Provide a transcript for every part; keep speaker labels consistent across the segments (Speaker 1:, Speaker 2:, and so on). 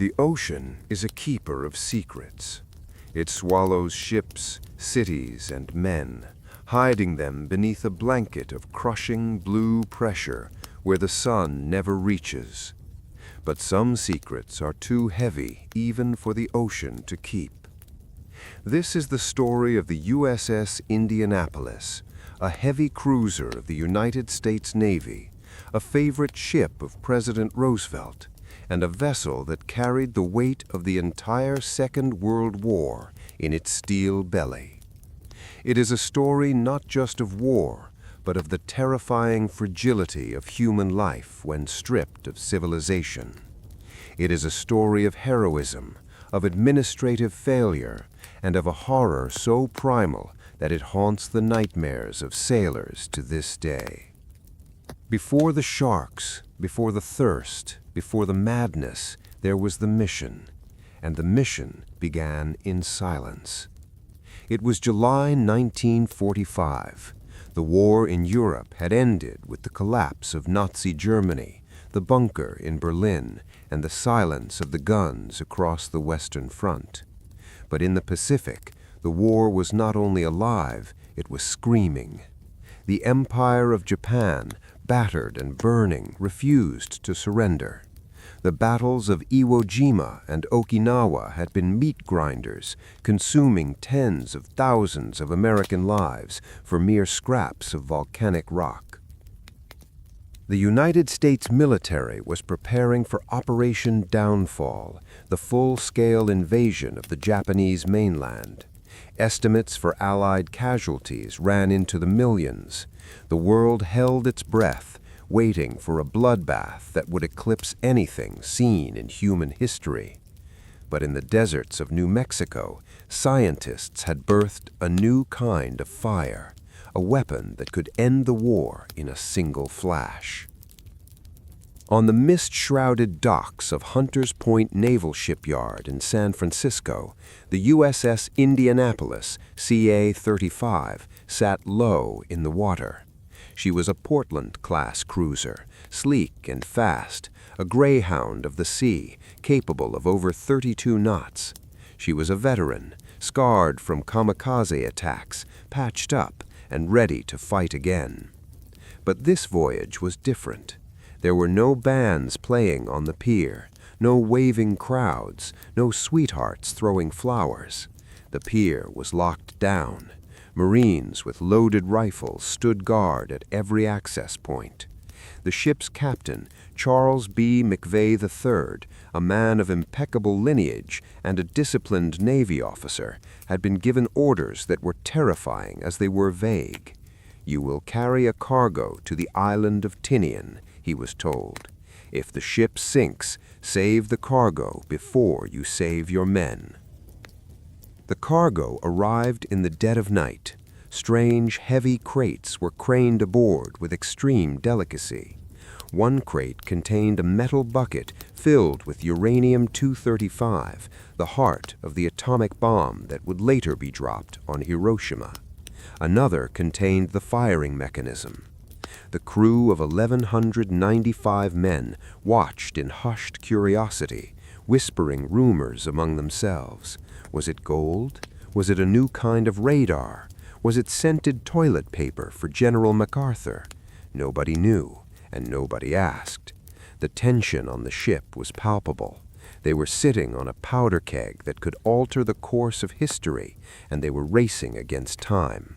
Speaker 1: The ocean is a keeper of secrets. It swallows ships, cities, and men, hiding them beneath a blanket of crushing blue pressure where the sun never reaches. But some secrets are too heavy even for the ocean to keep. This is the story of the USS Indianapolis, a heavy cruiser of the United States Navy, a favorite ship of President Roosevelt, and a vessel that carried the weight of the entire Second World War in its steel belly. It is a story not just of war, but of the terrifying fragility of human life when stripped of civilization. It is a story of heroism, of administrative failure, and of a horror so primal that it haunts the nightmares of sailors to this day. Before the sharks, before the thirst, before the madness, there was the mission, and the mission began in silence. It was July 1945. The war in Europe had ended with the collapse of Nazi Germany, the bunker in Berlin, and the silence of the guns across the Western Front. But in the Pacific, the war was not only alive, it was screaming. The Empire of Japan, battered and burning, refused to surrender. The battles of Iwo Jima and Okinawa had been meat grinders, consuming tens of thousands of American lives for mere scraps of volcanic rock. The United States military was preparing for Operation Downfall, the full-scale invasion of the Japanese mainland. Estimates for Allied casualties ran into the millions. The world held its breath, waiting for a bloodbath that would eclipse anything seen in human history. But in the deserts of New Mexico, scientists had birthed a new kind of fire, a weapon that could end the war in a single flash. On the mist-shrouded docks of Hunters Point Naval Shipyard in San Francisco, the USS Indianapolis, CA-35, sat low in the water. She was a Portland-class cruiser, sleek and fast, a greyhound of the sea, capable of over 32 knots. She was a veteran, scarred from kamikaze attacks, patched up, and ready to fight again. But this voyage was different. There were no bands playing on the pier, no waving crowds, no sweethearts throwing flowers. The pier was locked down. Marines with loaded rifles stood guard at every access point. The ship's captain, Charles B. McVay III, a man of impeccable lineage and a disciplined Navy officer, had been given orders that were terrifying as they were vague. "You will carry a cargo to the island of Tinian," he was told. "If the ship sinks, save the cargo before you save your men." The cargo arrived in the dead of night. Strange, heavy crates were craned aboard with extreme delicacy. One crate contained a metal bucket filled with uranium-235, the heart of the atomic bomb that would later be dropped on Hiroshima. Another contained the firing mechanism. The crew of 1,195 men watched in hushed curiosity, whispering rumors among themselves. Was it gold? Was it a new kind of radar? Was it scented toilet paper for General MacArthur? Nobody knew, and nobody asked. The tension on the ship was palpable. They were sitting on a powder keg that could alter the course of history, and they were racing against time.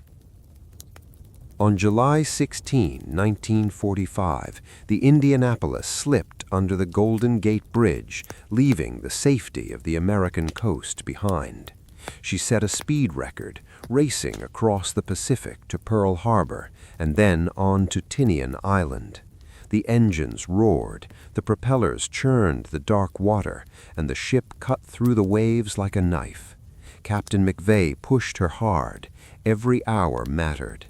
Speaker 1: On July 16, 1945, the Indianapolis slipped under the Golden Gate Bridge, leaving the safety of the American coast behind. She set a speed record, racing across the Pacific to Pearl Harbor and then on to Tinian Island. The engines roared, the propellers churned the dark water, and the ship cut through the waves like a knife. Captain McVay pushed her hard. Every hour mattered.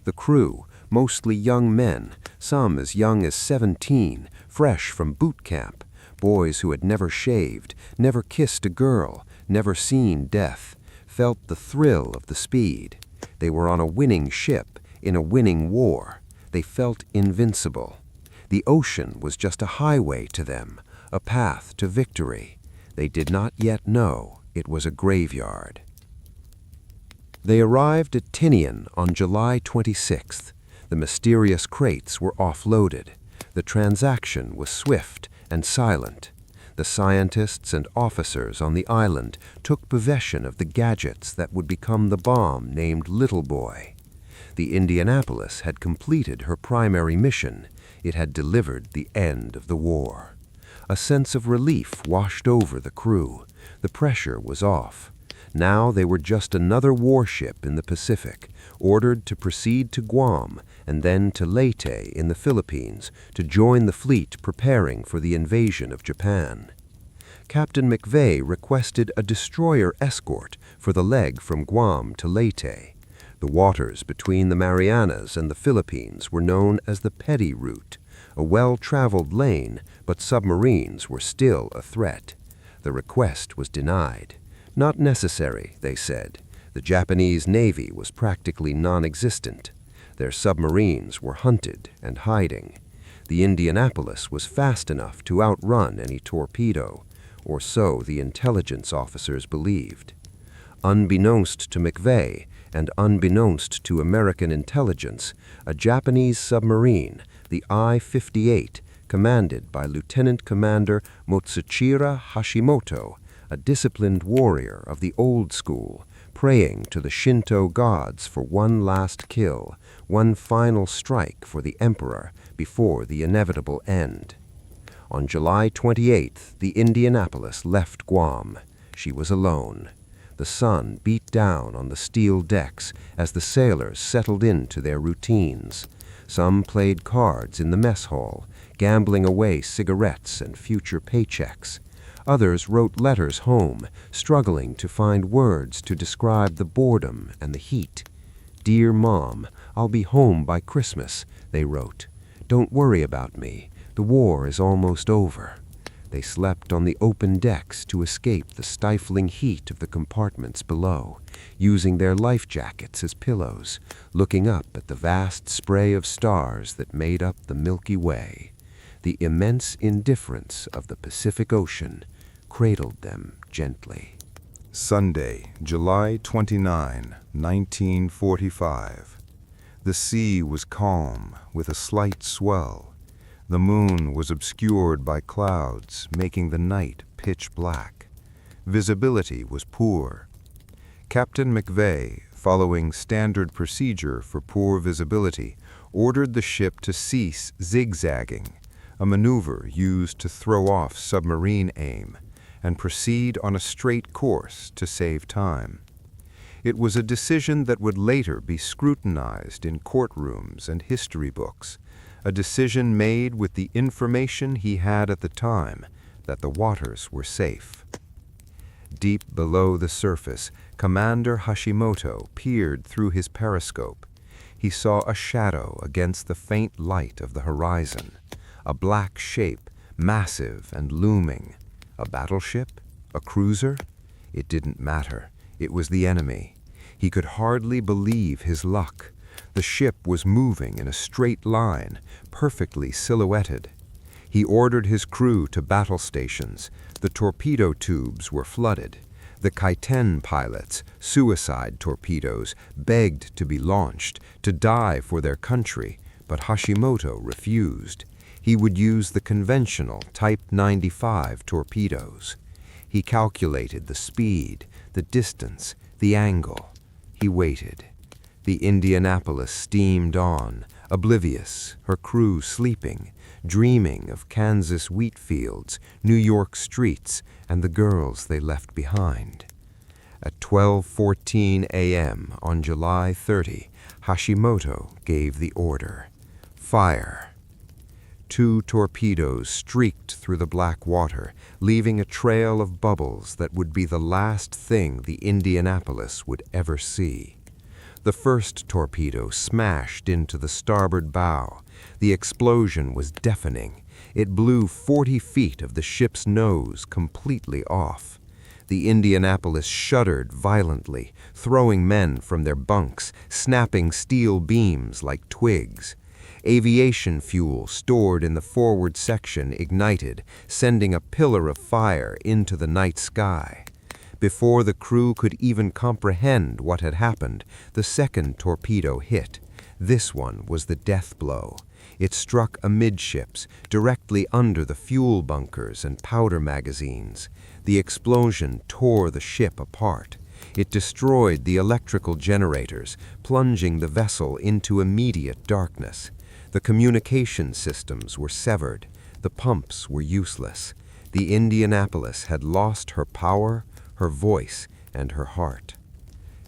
Speaker 1: The crew, mostly young men, some as young as 17, fresh from boot camp, boys who had never shaved, never kissed a girl, never seen death, felt the thrill of the speed. They were on a winning ship, in a winning war. They felt invincible. The ocean was just a highway to them, a path to victory. They did not yet know it was a graveyard. They arrived at Tinian on July 26th. The mysterious crates were offloaded. The transaction was swift and silent. The scientists and officers on the island took possession of the gadgets that would become the bomb named Little Boy. The Indianapolis had completed her primary mission. It had delivered the end of the war. A sense of relief washed over the crew. The pressure was off. Now they were just another warship in the Pacific, ordered to proceed to Guam and then to Leyte in the Philippines to join the fleet preparing for the invasion of Japan. Captain McVay requested a destroyer escort for the leg from Guam to Leyte. The waters between the Marianas and the Philippines were known as the Petty Route, a well-traveled lane, but submarines were still a threat. The request was denied. Not necessary, they said. The Japanese Navy was practically non-existent. Their submarines were hunted and hiding. The Indianapolis was fast enough to outrun any torpedo, or so the intelligence officers believed. Unbeknownst to McVay and unbeknownst to American intelligence, a Japanese submarine, the I-58, commanded by Lieutenant Commander Motsuchira Hashimoto, a disciplined warrior of the old school, praying to the Shinto gods for one last kill, one final strike for the emperor before the inevitable end. On July 28th, the Indianapolis left Guam. She was alone. The sun beat down on the steel decks as the sailors settled into their routines. Some played cards in the mess hall, gambling away cigarettes and future paychecks. Others wrote letters home, struggling to find words to describe the boredom and the heat. "Dear Mom, I'll be home by Christmas," they wrote. "Don't worry about me. The war is almost over." They slept on the open decks to escape the stifling heat of the compartments below, using their life jackets as pillows, looking up at the vast spray of stars that made up the Milky Way. The immense indifference of the Pacific Ocean cradled them gently.
Speaker 2: Sunday, July 29, 1945. The sea was calm, with a slight swell. The moon was obscured by clouds, making the night pitch black. Visibility was poor. Captain McVay, following standard procedure for poor visibility, ordered the ship to cease zigzagging, a maneuver used to throw off submarine aim, and proceed on a straight course to save time. It was a decision that would later be scrutinized in courtrooms and history books, a decision made with the information he had at the time that the waters were safe. Deep below the surface, Commander Hashimoto peered through his periscope. He saw a shadow against the faint light of the horizon, a black shape, massive and looming. A battleship? A cruiser? It didn't matter. It was the enemy. He could hardly believe his luck. The ship was moving in a straight line, perfectly silhouetted. He ordered his crew to battle stations. The torpedo tubes were flooded. The Kaiten pilots, suicide torpedoes, begged to be launched, to die for their country, but Hashimoto refused. He would use the conventional Type 95 torpedoes. He calculated the speed, the distance, the angle. He waited. The Indianapolis steamed on, oblivious, her crew sleeping, dreaming of Kansas wheat fields, New York streets, and the girls they left behind. At 12:14 a.m. on July 30, Hashimoto gave the order. Fire. 2 torpedoes streaked through the black water, leaving a trail of bubbles that would be the last thing the Indianapolis would ever see. The first torpedo smashed into the starboard bow. The explosion was deafening. It blew 40 feet of the ship's nose completely off. The Indianapolis shuddered violently, throwing men from their bunks, snapping steel beams like twigs.
Speaker 1: Aviation fuel stored in the forward section ignited, sending a pillar of fire into the night sky. Before the crew could even comprehend what had happened, the second torpedo hit. This one was the death blow. It struck amidships, directly under the fuel bunkers and powder magazines. The explosion tore the ship apart. It destroyed the electrical generators, plunging the vessel into immediate darkness. The communication systems were severed. The pumps were useless. The Indianapolis had lost her power, her voice, and her heart.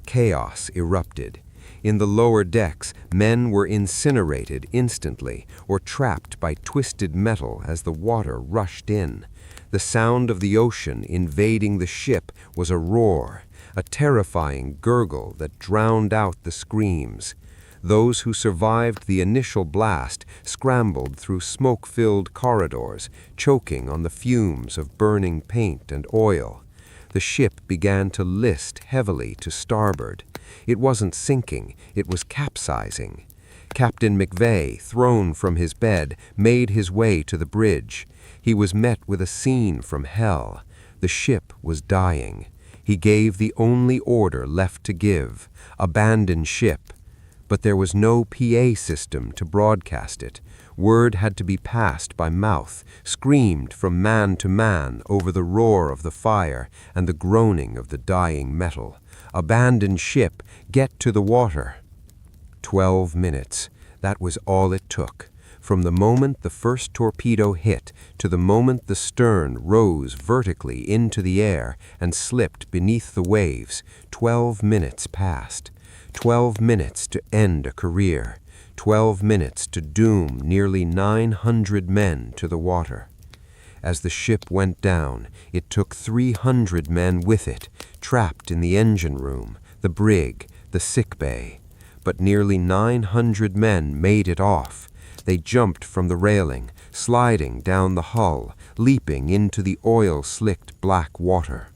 Speaker 1: Chaos erupted. In the lower decks, men were incinerated instantly or trapped by twisted metal as the water rushed in. The sound of the ocean invading the ship was a roar, a terrifying gurgle that drowned out the screams. Those who survived the initial blast scrambled through smoke-filled corridors, choking on the fumes of burning paint and oil. The ship began to list heavily to starboard. It wasn't sinking, it was capsizing. Captain McVay, thrown from his bed, made his way to the bridge. He was met with a scene from hell. The ship was dying. He gave the only order left to give: abandon ship. But there was no PA system to broadcast it. Word had to be passed by mouth, screamed from man to man over the roar of the fire and the groaning of the dying metal. Abandon ship, get to the water. 12 minutes. That was all it took. From the moment the first torpedo hit to the moment the stern rose vertically into the air and slipped beneath the waves, 12 minutes passed. 12 minutes to end a career. 12 minutes to doom nearly 900 men to the water. As the ship went down, it took 300 men with it, trapped in the engine room, the brig, the sick bay. But nearly 900 men made it off. They jumped from the railing, sliding down the hull, leaping into the oil-slicked black water.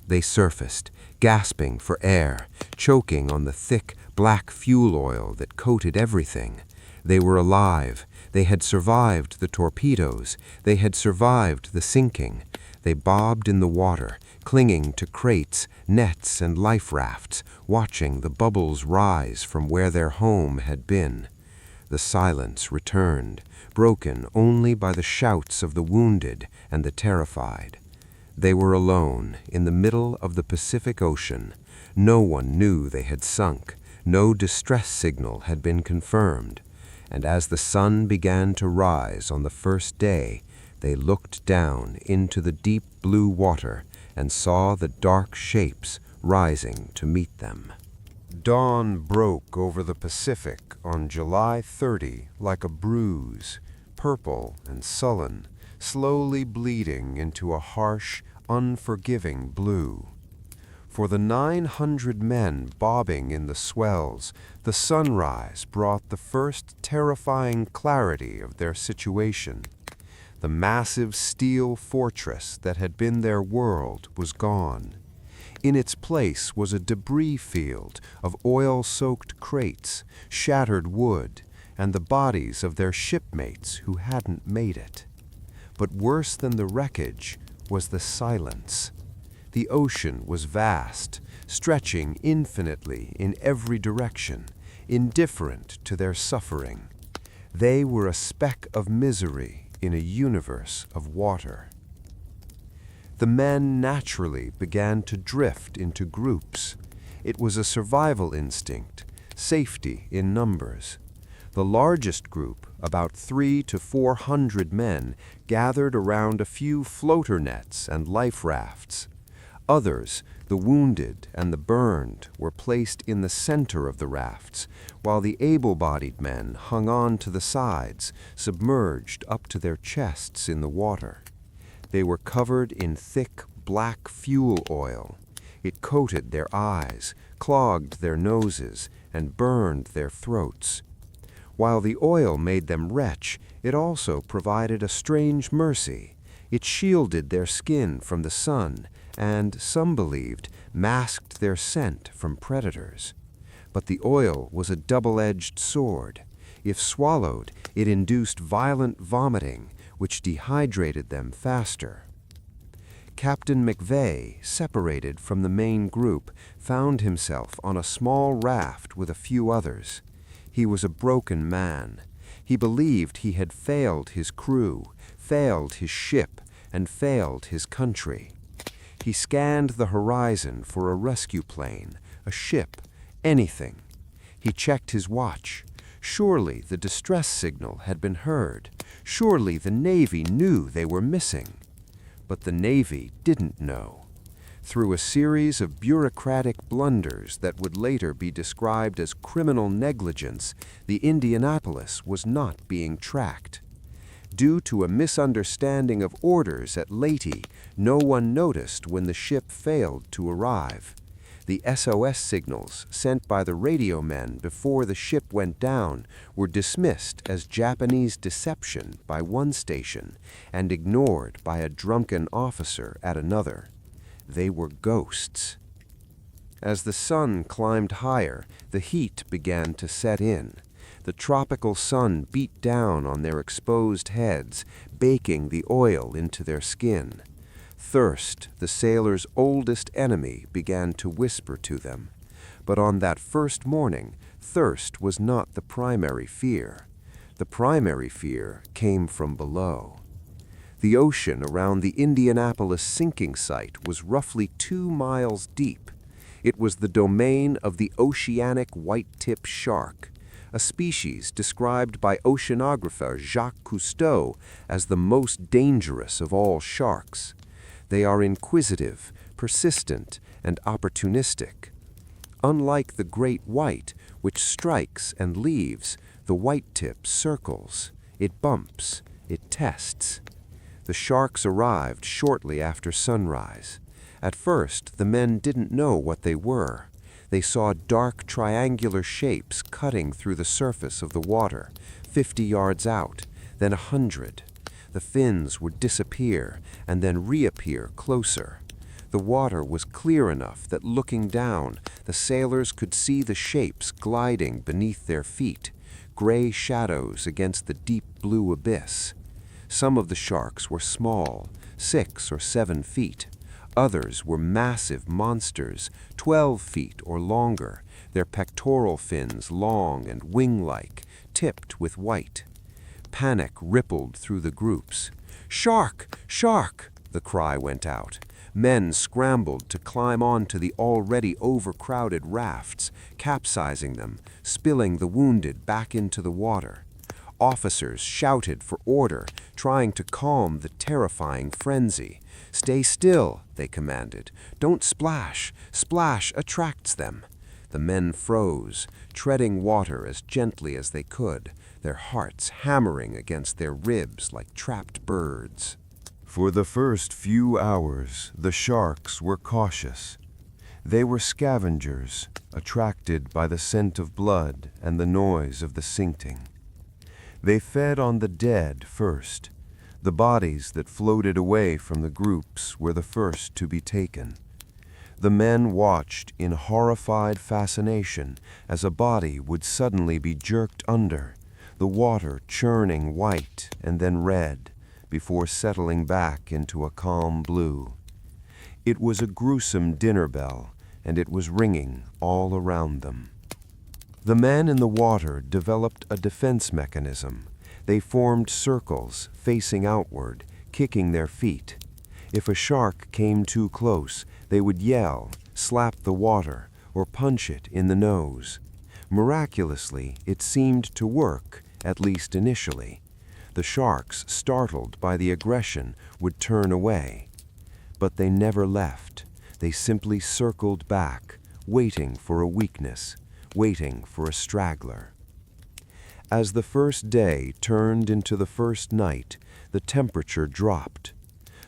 Speaker 1: They surfaced, gasping for air, choking on the thick, black fuel oil that coated everything. They were alive. They had survived the torpedoes. They had survived the sinking. They bobbed in the water, clinging to crates, nets, and life rafts, watching the bubbles rise from where their home had been. The silence returned, broken only by the shouts of the wounded and the terrified. They were alone in the middle of the Pacific Ocean. No one knew they had sunk. No distress signal had been confirmed. And as the sun began to rise on the first day, they looked down into the deep blue water and saw the dark shapes rising to meet them. Dawn broke over the Pacific on July 30 like a bruise, purple and sullen, slowly bleeding into a harsh, unforgiving blue. For the 900 men bobbing in the swells, the sunrise brought the first terrifying clarity of their situation. The massive steel fortress that had been their world was gone. In its place was a debris field of oil-soaked crates, shattered wood, and the bodies of their shipmates who hadn't made it. But worse than the wreckage was the silence. The ocean was vast, stretching infinitely in every direction, indifferent to their suffering. They were a speck of misery in a universe of water. The men naturally began to drift into groups. It was a survival instinct, safety in numbers. The largest group, about 300 to 400 men, gathered around a few floater nets and life rafts. Others, the wounded and the burned, were placed in the center of the rafts, while the able-bodied men hung on to the sides, submerged up to their chests in the water. They were covered in thick, black fuel oil. It coated their eyes, clogged their noses, and burned their throats. While the oil made them retch, it also provided a strange mercy. It shielded their skin from the sun and, some believed, masked their scent from predators. But the oil was a double-edged sword. If swallowed, it induced violent vomiting, which dehydrated them faster. Captain McVay, separated from the main group, found himself on a small raft with a few others. He was a broken man. He believed he had failed his crew, failed his ship, and failed his country. He scanned the horizon for a rescue plane, a ship, anything. He checked his watch. Surely the distress signal had been heard. Surely the Navy knew they were missing. But the Navy didn't know. Through a series of bureaucratic blunders that would later be described as criminal negligence, the Indianapolis was not being tracked. Due to a misunderstanding of orders at Leyte, no one noticed when the ship failed to arrive. The SOS signals sent by the radio men before the ship went down were dismissed as Japanese deception by one station and ignored by a drunken officer at another. They were ghosts. As the sun climbed higher, the heat began to set in. The tropical sun beat down on their exposed heads, baking the oil into their skin. Thirst, the sailors' oldest enemy, began to whisper to them. But on that first morning, thirst was not the primary fear. The primary fear came from below. The ocean around the Indianapolis sinking site was roughly 2 miles deep. It was the domain of the oceanic white-tip shark, a species described by oceanographer Jacques Cousteau as the most dangerous of all sharks. They are inquisitive, persistent, and opportunistic. Unlike the great white, which strikes and leaves, the white-tip circles. It bumps. It tests. The sharks arrived shortly after sunrise. At first, the men didn't know what they were. They saw dark triangular shapes cutting through the surface of the water, 50 yards out, then 100. The fins would disappear and then reappear closer. The water was clear enough that looking down, the sailors could see the shapes gliding beneath their feet, gray shadows against the deep blue abyss. Some of the sharks were small, 6 or 7 feet. Others were massive monsters, 12 feet or longer, their pectoral fins long and wing-like, tipped with white. Panic rippled through the groups. "Shark! Shark!" the cry went out. Men scrambled to climb onto the already overcrowded rafts, capsizing them, spilling the wounded back into the water. Officers shouted for order, trying to calm the terrifying frenzy. "Stay still," they commanded. "Don't splash. Splash attracts them." The men froze, treading water as gently as they could, their hearts hammering against their ribs like trapped birds.
Speaker 2: For the first few hours, the sharks were cautious. They were scavengers, attracted by the scent of blood and the noise of the sinking. They fed on the dead first. The bodies that floated away from the groups were the first to be taken. The men watched in horrified fascination as a body would suddenly be jerked under, the water churning white and then red, before settling back into a calm blue. It was a gruesome dinner bell, and it was ringing all around them. The men in the water developed a defense mechanism. They formed circles, facing outward, kicking their feet. If a shark came too close, they would yell, slap the water, or punch it in the nose. Miraculously, it seemed to work, at least initially. The sharks, startled by the aggression, would turn away. But they never left. They simply circled back, waiting for a weakness, waiting for a straggler. As the first day turned into the first night, the temperature dropped.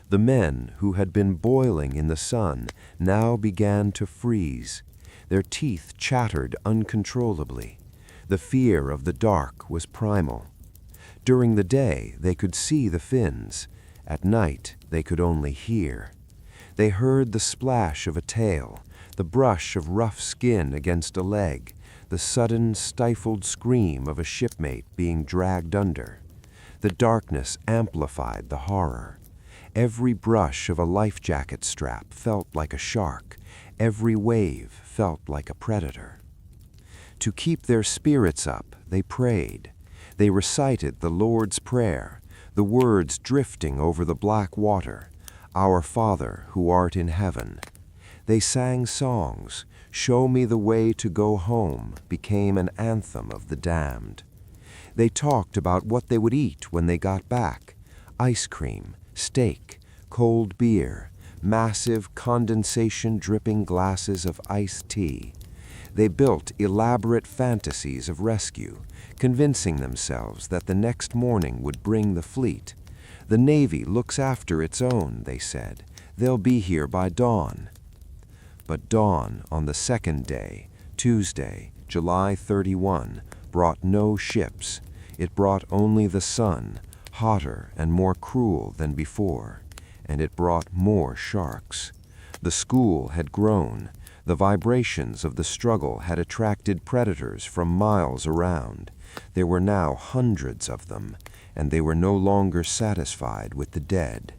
Speaker 2: The men, who had been boiling in the sun, now began to freeze. Their teeth chattered uncontrollably. The fear of the dark was primal. During the day, they could see the fins. At night, they could only hear. They heard the splash of a tail, the brush of rough skin against a leg,
Speaker 1: the sudden, stifled scream of a shipmate being dragged under. The darkness amplified the horror. Every brush of a life jacket strap felt like a shark. Every wave felt like a predator. To keep their spirits up, they prayed. They recited the Lord's Prayer, the words drifting over the black water, "Our Father who art in heaven." They sang songs. "Show me the way to go home" became an anthem of the damned. They talked about what they would eat when they got back: ice cream, steak, cold beer, massive condensation-dripping glasses of iced tea. They built elaborate fantasies of rescue, convincing themselves that the next morning would bring the fleet. "The Navy looks after its own," they said. "They'll be here by dawn." But dawn on the second day, Tuesday, July 31, brought no ships. It brought only the sun, hotter and more cruel than before. And it brought more sharks. The school had grown. The vibrations of the struggle had attracted predators from miles around. There were now hundreds of them, and they were no longer satisfied with the dead.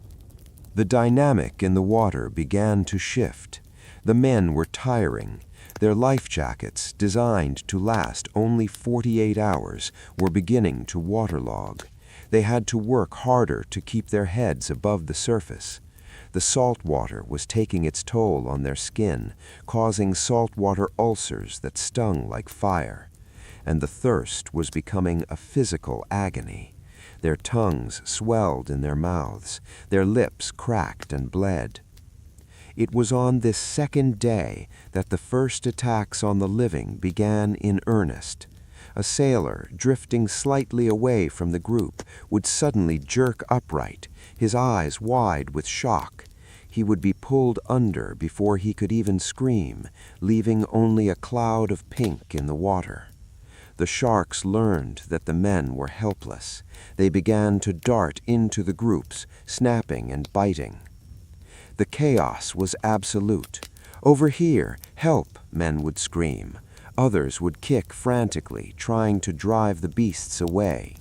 Speaker 1: The dynamic in the water began to shift. The men were tiring. Their life jackets, designed to last only 48 hours, were beginning to waterlog. They had to work harder to keep their heads above the surface. The salt water was taking its toll on their skin, causing saltwater ulcers that stung like fire. And the thirst was becoming a physical agony. Their tongues swelled in their mouths. Their lips cracked and bled. It was on this second day that the first attacks on the living began in earnest. A sailor, drifting slightly away from the group, would suddenly jerk upright, his eyes wide with shock. He would be pulled under before he could even scream, leaving only a cloud of pink in the water. The sharks learned that the men were helpless. They began to dart into the groups, snapping and biting. The chaos was absolute. "Over here! Help!" men would scream. Others would kick frantically, trying to drive the beasts away.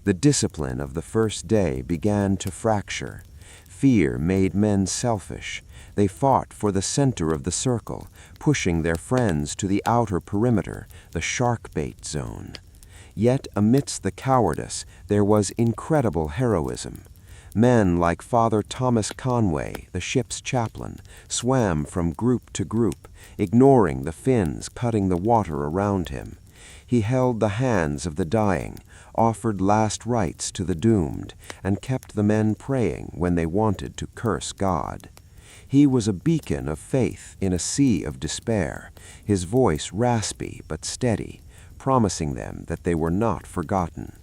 Speaker 1: The discipline of the first day began to fracture. Fear made men selfish. They fought for the center of the circle, pushing their friends to the outer perimeter, the shark bait zone. Yet amidst the cowardice, there was incredible heroism. Men like Father Thomas Conway, the ship's chaplain, swam from group to group, ignoring the fins cutting the water around him. He held the hands of the dying, offered last rites to the doomed, and kept the men praying when they wanted to curse God. He was a beacon of faith in a sea of despair, his voice raspy but steady, promising them that they were not forgotten.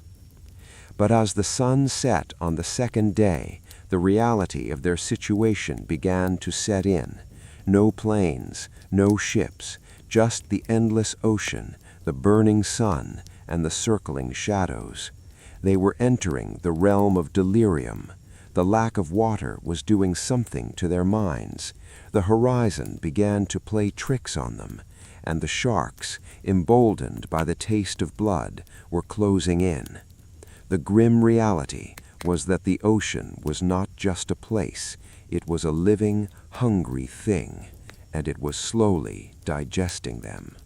Speaker 1: But as the sun set on the second day, the reality of their situation began to set in. No planes, no ships, just the endless ocean, the burning sun, and the circling shadows. They were entering the realm of delirium. The lack of water was doing something to their minds. The horizon began to play tricks on them, and the sharks, emboldened by the taste of blood, were closing in. The grim reality was that the ocean was not just a place, it was a living, hungry thing, and it was slowly digesting them.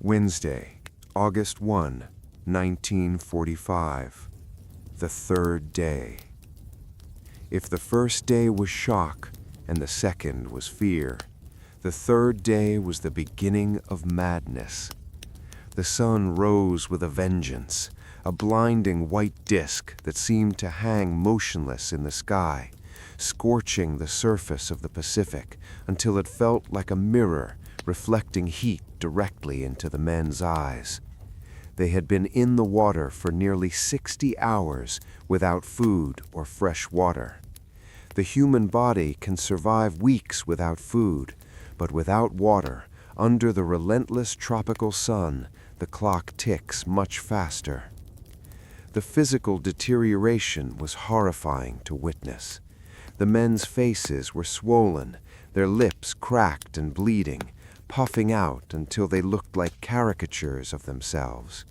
Speaker 1: Wednesday, August 1, 1945. The third day. If the first day was shock and the second was fear, the third day was the beginning of madness. The sun rose with a vengeance, a blinding white disk that seemed to hang motionless in the sky, scorching the surface of the Pacific until it felt like a mirror reflecting heat directly into the men's eyes. They had been in the water for nearly 60 hours without food or fresh water. The human body can survive weeks without food, but without water, under the relentless tropical sun, the clock ticks much faster. The physical deterioration was horrifying to witness. The men's faces were swollen, their lips cracked and bleeding, puffing out until they looked like caricatures of themselves.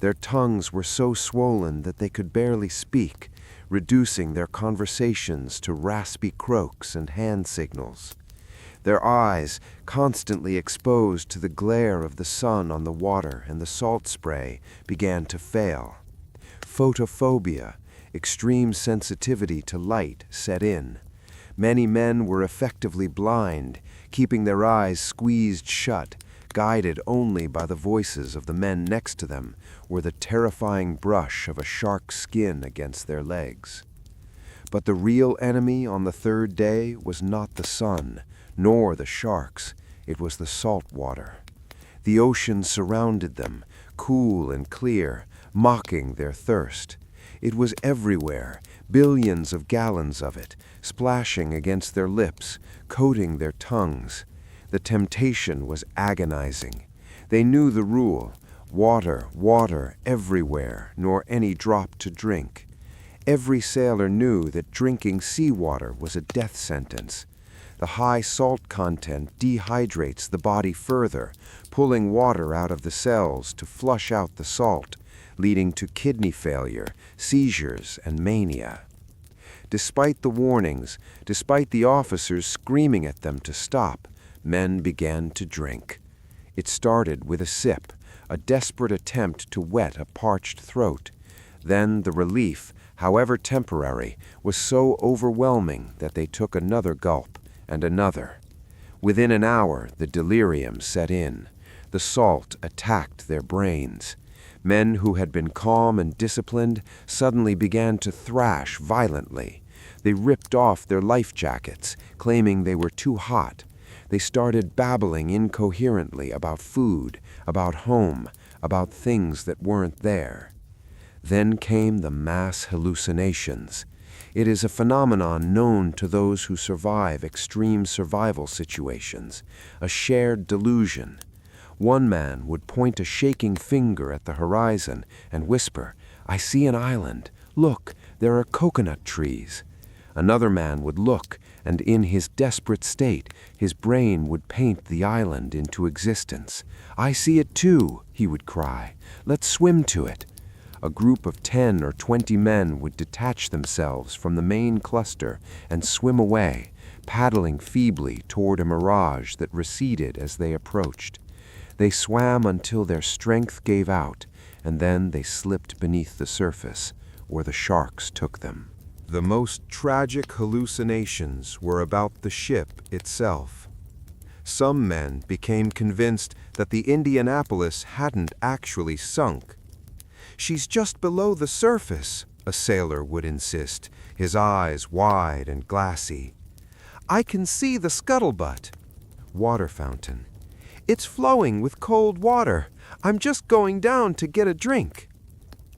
Speaker 1: Their tongues were so swollen that they could barely speak, reducing their conversations to raspy croaks and hand signals. Their eyes, constantly exposed to the glare of the sun on the water and the salt spray, began to fail. Photophobia, extreme sensitivity to light, set in. Many men were effectively blind, keeping their eyes squeezed shut, guided only by the voices of the men next to them or the terrifying brush of a shark's skin against their legs. But the real enemy on the third day was not the sun, nor the sharks. It was the salt water. The ocean surrounded them, cool and clear, mocking their thirst. It was everywhere, billions of gallons of it, splashing against their lips, coating their tongues. The temptation was agonizing. They knew the rule: water, water, everywhere, nor any drop to drink. Every sailor knew that drinking seawater was a death sentence. The high salt content dehydrates the body further, pulling water out of the cells to flush out the salt, leading to kidney failure, seizures, and mania. Despite the warnings, despite the officers screaming at them to stop, men began to drink. It started with a sip, a desperate attempt to wet a parched throat. Then the relief, however temporary, was so overwhelming that they took another gulp and another. Within an hour, the delirium set in. The salt attacked their brains. Men who had been calm and disciplined suddenly began to thrash violently. They ripped off their life jackets, claiming they were too hot. They started babbling incoherently about food, about home, about things that weren't there. Then came the mass hallucinations. It is a phenomenon known to those who survive extreme survival situations, a shared delusion. One man would point a shaking finger at the horizon and whisper, "I see an island. Look, there are coconut trees." Another man would look, and in his desperate state, his brain would paint the island into existence. "I see it too," he would cry. "Let's swim to it." A group of 10 or 20 men would detach themselves from the main cluster and swim away, paddling feebly toward a mirage that receded as they approached. They swam until their strength gave out, and then they slipped beneath the surface, where the sharks took them. The most tragic hallucinations were about the ship itself. Some men became convinced that the Indianapolis hadn't actually sunk. "She's just below the surface," a sailor would insist, his eyes wide and glassy. "I can see the scuttlebutt." Water fountain. "It's flowing with cold water. I'm just going down to get a drink."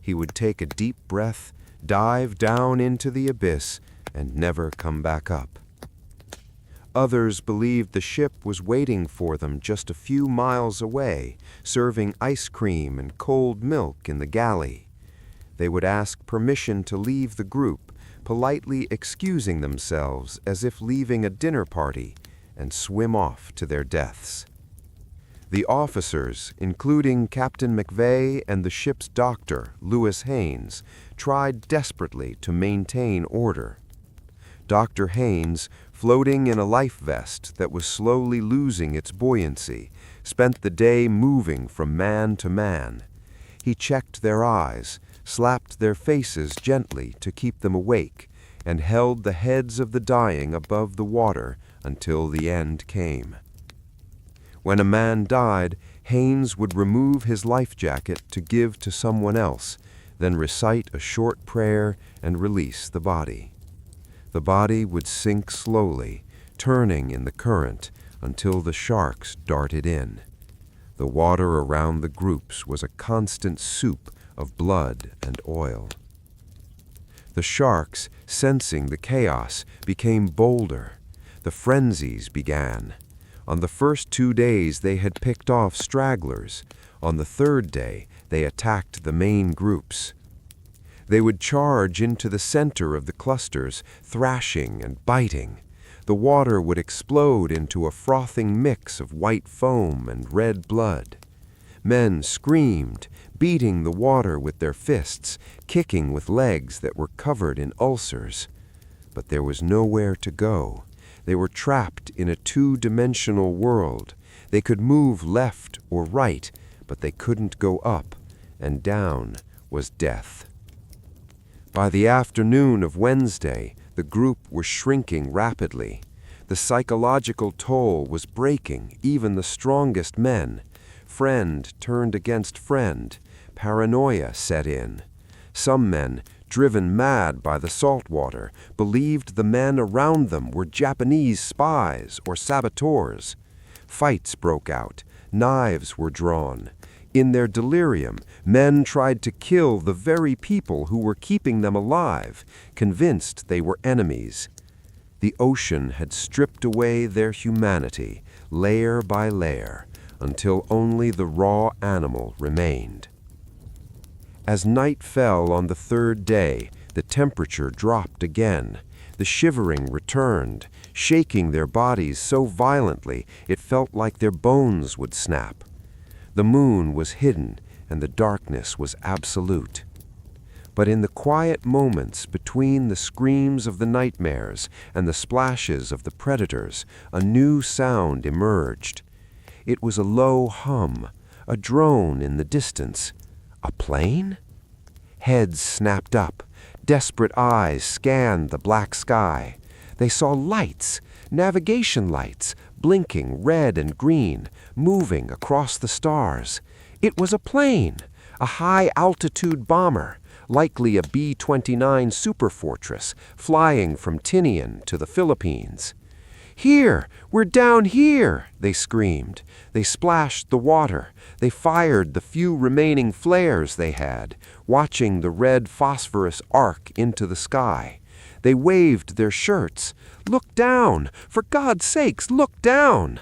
Speaker 1: He would take a deep breath, dive down into the abyss, and never come back up. Others believed the ship was waiting for them just a few miles away, serving ice cream and cold milk in the galley. They would ask permission to leave the group, politely excusing themselves as if leaving a dinner party, and swim off to their deaths. The officers, including Captain McVay and the ship's doctor, Lewis Haynes, tried desperately to maintain order. Dr. Haynes, floating in a life vest that was slowly losing its buoyancy, spent the day moving from man to man. He checked their eyes, slapped their faces gently to keep them awake, and held the heads of the dying above the water until the end came. When a man died, Haynes would remove his life jacket to give to someone else, then recite a short prayer and release the body. The body would sink slowly, turning in the current until the sharks darted in. The water around the groups was a constant soup of blood and oil. The sharks, sensing the chaos, became bolder. The frenzies began. On the first 2 days they had picked off stragglers. On the third day they attacked the main groups. They would charge into the center of the clusters, thrashing and biting. The water would explode into a frothing mix of white foam and red blood. Men screamed, beating the water with their fists, kicking with legs that were covered in ulcers. But there was nowhere to go. They were trapped in a two-dimensional world. They could move left or right, but they couldn't go up, and down was death. By the afternoon of Wednesday, the group was shrinking rapidly. The psychological toll was breaking even the strongest men. Friend turned against friend. Paranoia set in. Some men, driven mad by the salt water, believed the men around them were Japanese spies or saboteurs. Fights broke out. Knives were drawn. In their delirium, men tried to kill the very people who were keeping them alive, convinced they were enemies. The ocean had stripped away their humanity, layer by layer, until only the raw animal remained. As night fell on the third day, the temperature dropped again. The shivering returned, shaking their bodies so violently it felt like their bones would snap. The moon was hidden, and the darkness was absolute. But in the quiet moments between the screams of the nightmares and the splashes of the predators, a new sound emerged. It was a low hum, a drone in the distance. A plane? Heads snapped up. Desperate eyes scanned the black sky. They saw lights, navigation lights, blinking red and green, moving across the stars. It was a plane, a high-altitude bomber, likely a B-29 Superfortress, flying from Tinian to the Philippines. "Here! We're down here!" they screamed. They splashed the water. They fired the few remaining flares they had, watching the red phosphorus arc into the sky. They waved their shirts. "Look down! For God's sakes, look down!"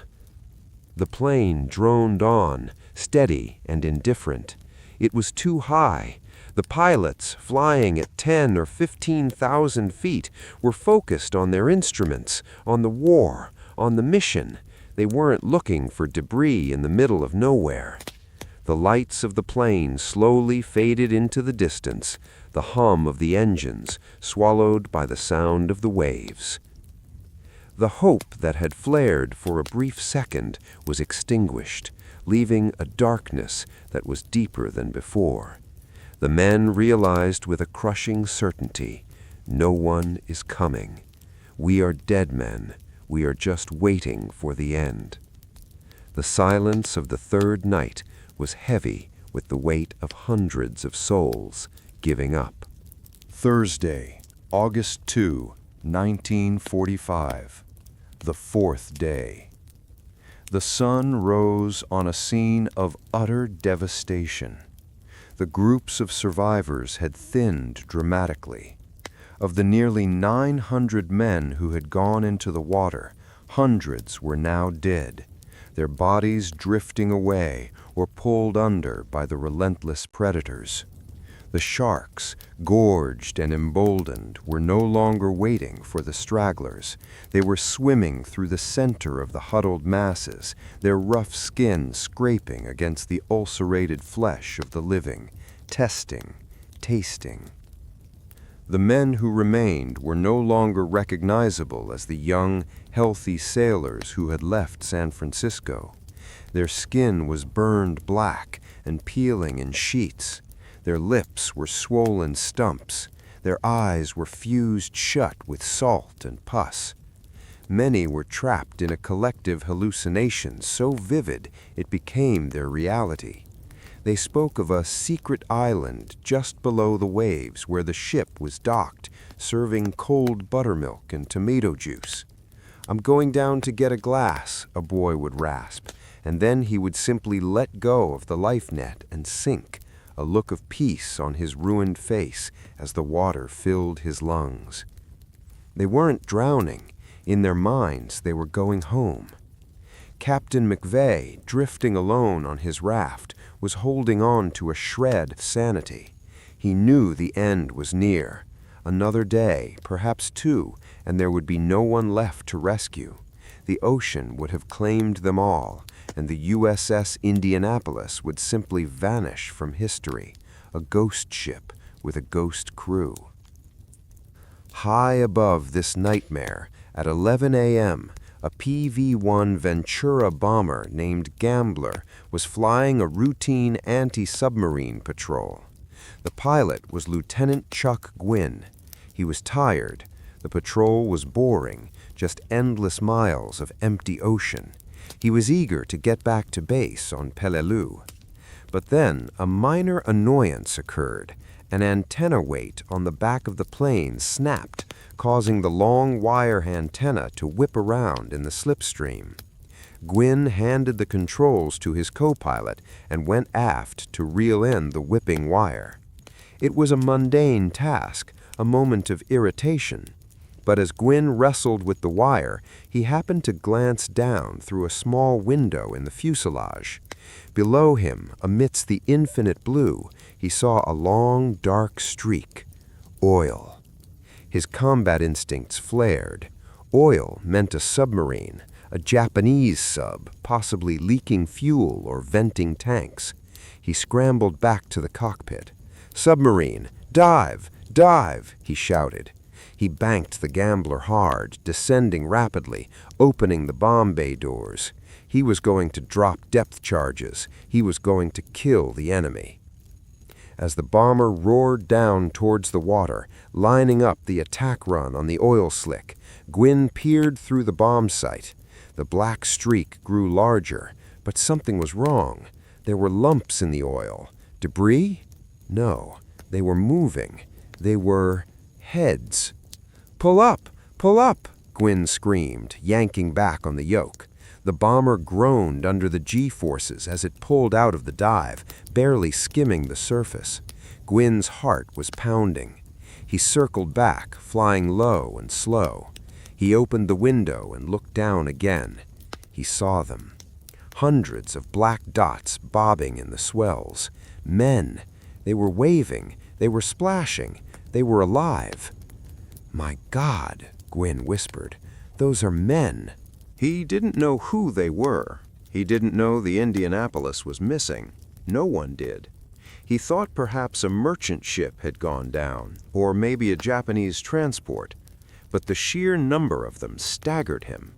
Speaker 1: The plane droned on, steady and indifferent. It was too high. The pilots, flying at 10 or 15,000 feet, were focused on their instruments, on the war, on the mission. They weren't looking for debris in the middle of nowhere. The lights of the plane slowly faded into the distance, the hum of the engines swallowed by the sound of the waves. The hope that had flared for a brief second was extinguished, leaving a darkness that was deeper than before. The men realized with a crushing certainty, no one is coming. We are dead men. We are just waiting for the end. The silence of the third night was heavy with the weight of hundreds of souls giving up.
Speaker 2: Thursday, August 2, 1945. The fourth day. The sun rose on a scene of utter devastation. The groups of survivors had thinned dramatically. Of the nearly 900 men who had gone into the water, hundreds were now dead, their bodies drifting away or pulled under by the relentless predators. The sharks, gorged and emboldened, were no longer waiting for the stragglers. They were swimming through the center of the huddled masses, their rough skin scraping against the ulcerated flesh of the living, testing, tasting. The men who remained were no longer recognizable as the young, healthy sailors who had left San Francisco. Their skin was burned black and peeling in sheets. Their lips were swollen stumps. Their eyes were fused shut with salt and pus. Many were trapped in a collective hallucination so vivid it became their reality. They spoke of a secret island just below the waves where the ship was docked, serving cold buttermilk and tomato juice. "I'm going down to get a glass," a boy would rasp, and then he would simply let go of the life net and sink, a look of peace on his ruined face as the water filled his lungs. They weren't drowning. In their minds, they were going home. Captain McVay, drifting alone on his raft, was holding on to a shred of sanity. He knew the end was near. Another day, perhaps two,
Speaker 1: and there would be no one left to rescue. The ocean would have claimed them all, and the USS Indianapolis would simply vanish from history, a ghost ship with a ghost crew. High above this nightmare, at 11 a.m., a PV-1 Ventura bomber named Gambler was flying a routine anti-submarine patrol. The pilot was Lieutenant Chuck Gwynn. He was tired. The patrol was boring, just endless miles of empty ocean. He was eager to get back to base on Peleliu. But then a minor annoyance occurred. An antenna weight on the back of the plane snapped, causing the long wire antenna to whip around in the slipstream. Gwynn handed the controls to his co-pilot and went aft to reel in the whipping wire. It was a mundane task, a moment of irritation. But as Gwynn wrestled with the wire, he happened to glance down through a small window in the fuselage. Below him, amidst the infinite blue, he saw a long, dark streak. Oil. His combat instincts flared. Oil meant a submarine, a Japanese sub, possibly leaking fuel or venting tanks. He scrambled back to the cockpit. "Submarine! Dive! Dive!" he shouted. He banked the Gambler hard, descending rapidly, opening the bomb bay doors. He was going to drop depth charges. He was going to kill the enemy. As the bomber roared down towards the water, lining up the attack run on the oil slick, Gwynn peered through the bomb sight. The black streak grew larger, but something was wrong. There were lumps in the oil. Debris? No, they were moving. They were heads. "Pull up! Pull up!" Gwynn screamed, yanking back on the yoke. The bomber groaned under the G-forces as it pulled out of the dive, barely skimming the surface. Gwynn's heart was pounding. He circled back, flying low and slow. He opened the window and looked down again. He saw them. Hundreds of black dots bobbing in the swells. Men. They were waving. They were splashing. They were alive. "My God," Gwynn whispered. "Those are men." He didn't know who they were. He didn't know the Indianapolis was missing. No one did. He thought perhaps a merchant ship had gone down, or maybe a Japanese transport, but the sheer number of them staggered him.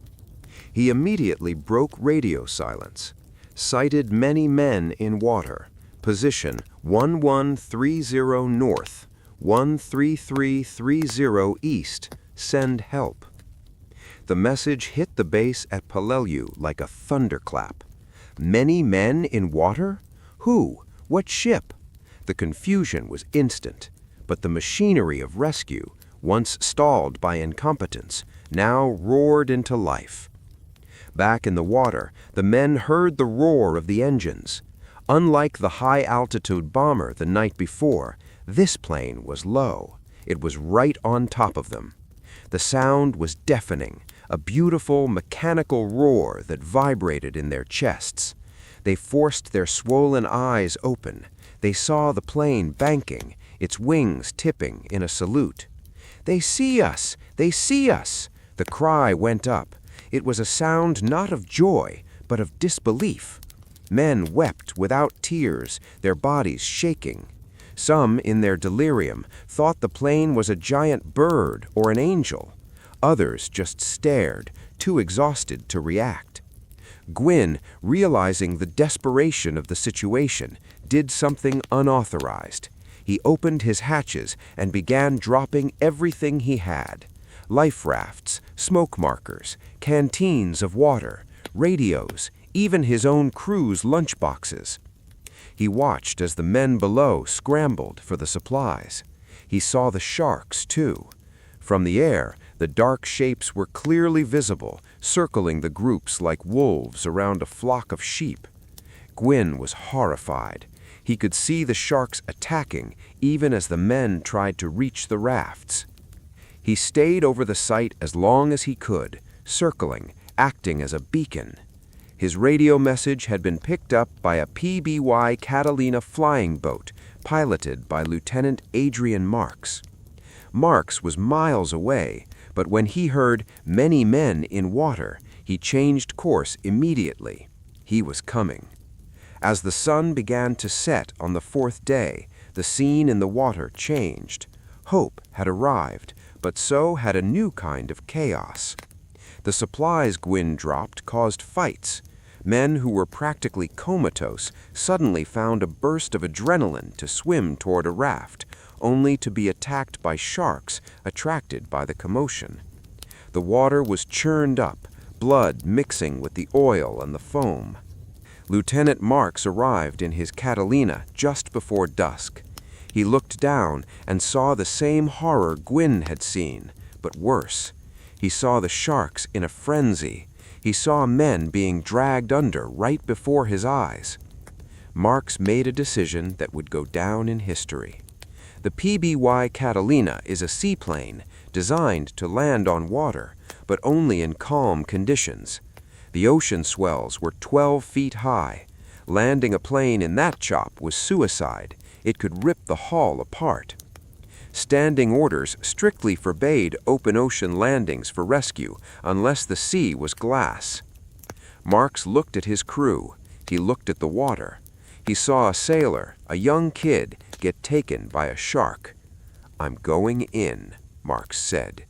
Speaker 1: He immediately broke radio silence, sighted many men in water, position 1130 north, 13330 east, send help. The message hit the base at Peleliu like a thunderclap. Many men in water? Who? What ship? The confusion was instant, but the machinery of rescue, once stalled by incompetence, now roared into life. Back in the water, the men heard the roar of the engines. Unlike the high-altitude bomber the night before, this plane was low. It was right on top of them. The sound was deafening, a beautiful mechanical roar that vibrated in their chests. They forced their swollen eyes open. They saw the plane banking, its wings tipping in a salute. "They see us! They see us!" The cry went up. It was a sound not of joy, but of disbelief. Men wept without tears, their bodies shaking. Some, in their delirium, thought the plane was a giant bird or an angel. Others just stared, too exhausted to react. Gwynn, realizing the desperation of the situation, did something unauthorized. He opened his hatches and began dropping everything he had. Life rafts, smoke markers, canteens of water, radios, even his own crew's lunchboxes. He watched as the men below scrambled for the supplies. He saw the sharks, too. From the air, the dark shapes were clearly visible, circling the groups like wolves around a flock of sheep. Gwynn was horrified. He could see the sharks attacking, even as the men tried to reach the rafts. He stayed over the site as long as he could, circling, acting as a beacon. His radio message had been picked up by a PBY Catalina flying boat, piloted by Lieutenant Adrian Marks. Marks was miles away,
Speaker 3: But when he heard many men in water, he changed course immediately. He was coming. As the sun began to set on the fourth day, the scene in the water changed. Hope had arrived, but so had a new kind of chaos. The supplies Gwyn dropped caused fights. Men who were practically comatose suddenly found a burst of adrenaline to swim toward a raft, only to be attacked by sharks attracted by the commotion. The water was churned up, blood mixing with the oil and the foam. Lieutenant Marks arrived in his Catalina just before dusk. He looked down and saw the same horror Gwyn had seen, but worse. He saw the sharks in a frenzy. He saw men being dragged under right before his eyes. Marks made a decision that would go down in history. The PBY Catalina is a seaplane designed to land on water, but only in calm conditions. The ocean swells were 12 feet high. Landing a plane in that chop was suicide. It could rip the hull apart. Standing orders strictly forbade open ocean landings for rescue unless the sea was glass. Marks looked at his crew. He looked at the water. He saw a sailor, a young kid, get taken by a shark. "I'm going in," Marks said.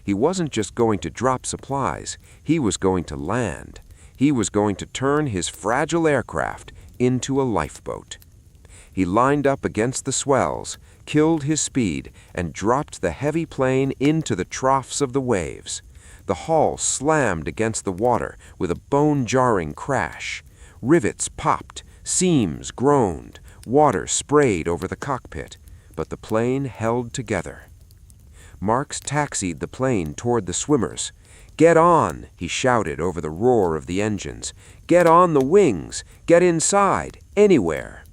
Speaker 3: He wasn't just going to drop supplies. He was going to land. He was going to turn his fragile aircraft into a lifeboat. He lined up against the swells, killed his speed, and dropped the heavy plane into the troughs of the waves. The hull slammed against the water with a bone-jarring crash. Rivets popped, seams groaned, water sprayed over the cockpit, but the plane held together. Marks taxied the plane toward the swimmers. "Get on!" he shouted over the roar of the engines. "Get on the wings! Get inside! Anywhere!"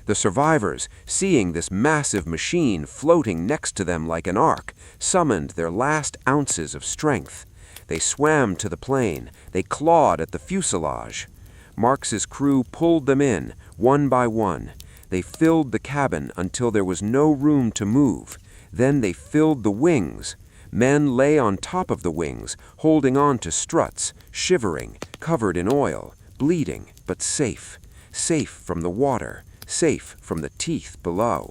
Speaker 3: The survivors, seeing this massive machine floating next to them like an ark, summoned their last ounces of strength. They swam to the plane. They clawed at the fuselage. Marks's crew pulled them in, one by one. They filled the cabin until there was no room to move. Then they filled the wings. Men lay on top of the wings, holding on to struts, shivering, covered in oil, bleeding, but safe. Safe from the water, safe from the teeth below.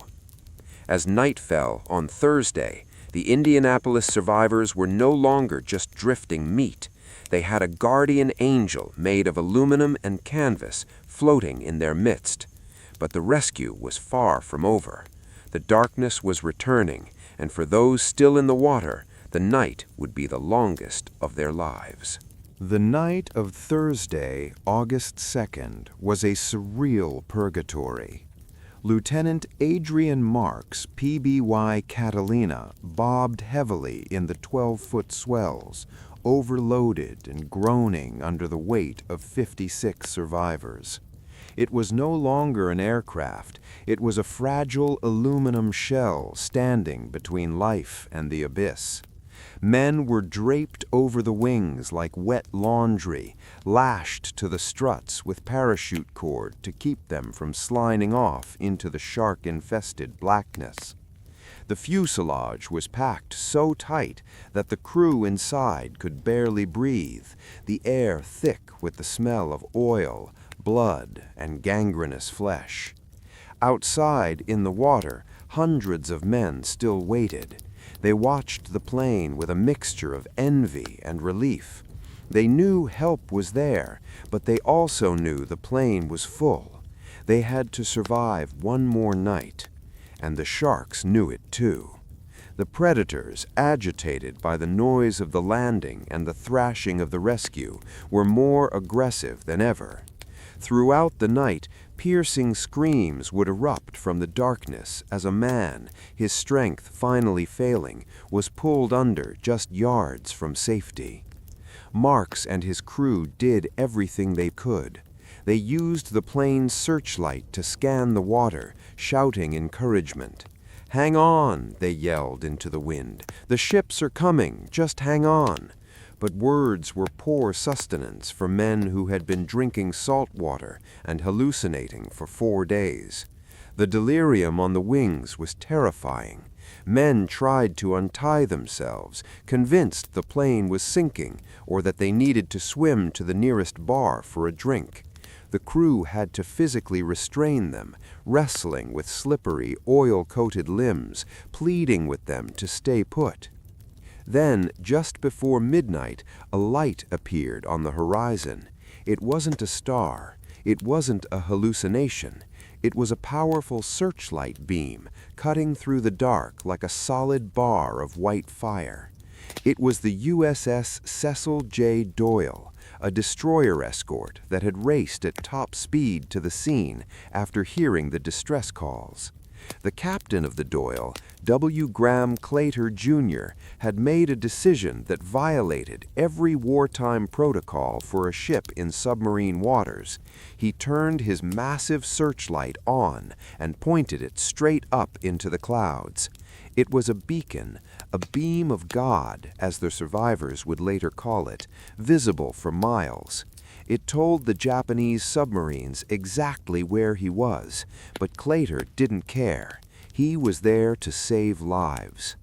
Speaker 3: As night fell on Thursday, the Indianapolis survivors were no longer just drifting meat. They had a guardian angel made of aluminum and canvas floating in their midst. But the rescue was far from over. The darkness was returning, and for those still in the water, the night would be the longest of their lives.
Speaker 1: The night of Thursday, August 2nd, was a surreal purgatory. Lieutenant Adrian Marks, PBY Catalina, bobbed heavily in the 12-foot swells, overloaded and groaning under the weight of 56 survivors. It was no longer an aircraft. It was a fragile aluminum shell standing between life and the abyss. Men were draped over the wings like wet laundry, lashed to the struts with parachute cord to keep them from sliding off into the shark-infested blackness. The fuselage was packed so tight that the crew inside could barely breathe, the air thick with the smell of oil, blood, and gangrenous flesh. Outside, in the water, hundreds of men still waited. They watched the plane with a mixture of envy and relief. They knew help was there, but they also knew the plane was full. They had to survive one more night, and the sharks knew it too. The predators, agitated by the noise of the landing and the thrashing of the rescue, were more aggressive than ever. Throughout the night, piercing screams would erupt from the darkness as a man, his strength finally failing, was pulled under just yards from safety. Marks and his crew did everything they could. They used the plane's searchlight to scan the water, shouting encouragement. "Hang on," they yelled into the wind. "The ships are coming, just hang on." But words were poor sustenance for men who had been drinking salt water and hallucinating for 4 days. The delirium on the wings was terrifying.
Speaker 3: Men tried to untie themselves, convinced the plane was sinking or that they needed to swim to the nearest bar for a drink. The crew had to physically restrain them, wrestling with slippery, oil-coated limbs, pleading with them to stay put. Then, just before midnight, a light appeared on the horizon. It wasn't a star. It wasn't a hallucination. It was a powerful searchlight beam, cutting through the dark like a solid bar of white fire. It was the USS Cecil J. Doyle, a destroyer escort that had raced at top speed to the scene after hearing the distress calls. The captain of the Doyle, W. Graham Claytor, Jr., had made a decision that violated every wartime protocol for a ship in submarine waters. He turned his massive searchlight on and pointed it straight up into the clouds. It was a beacon, a beam of God, as the survivors would later call it, visible for miles. It told the Japanese submarines exactly where he was, but Claytor didn't care. He was there to save lives.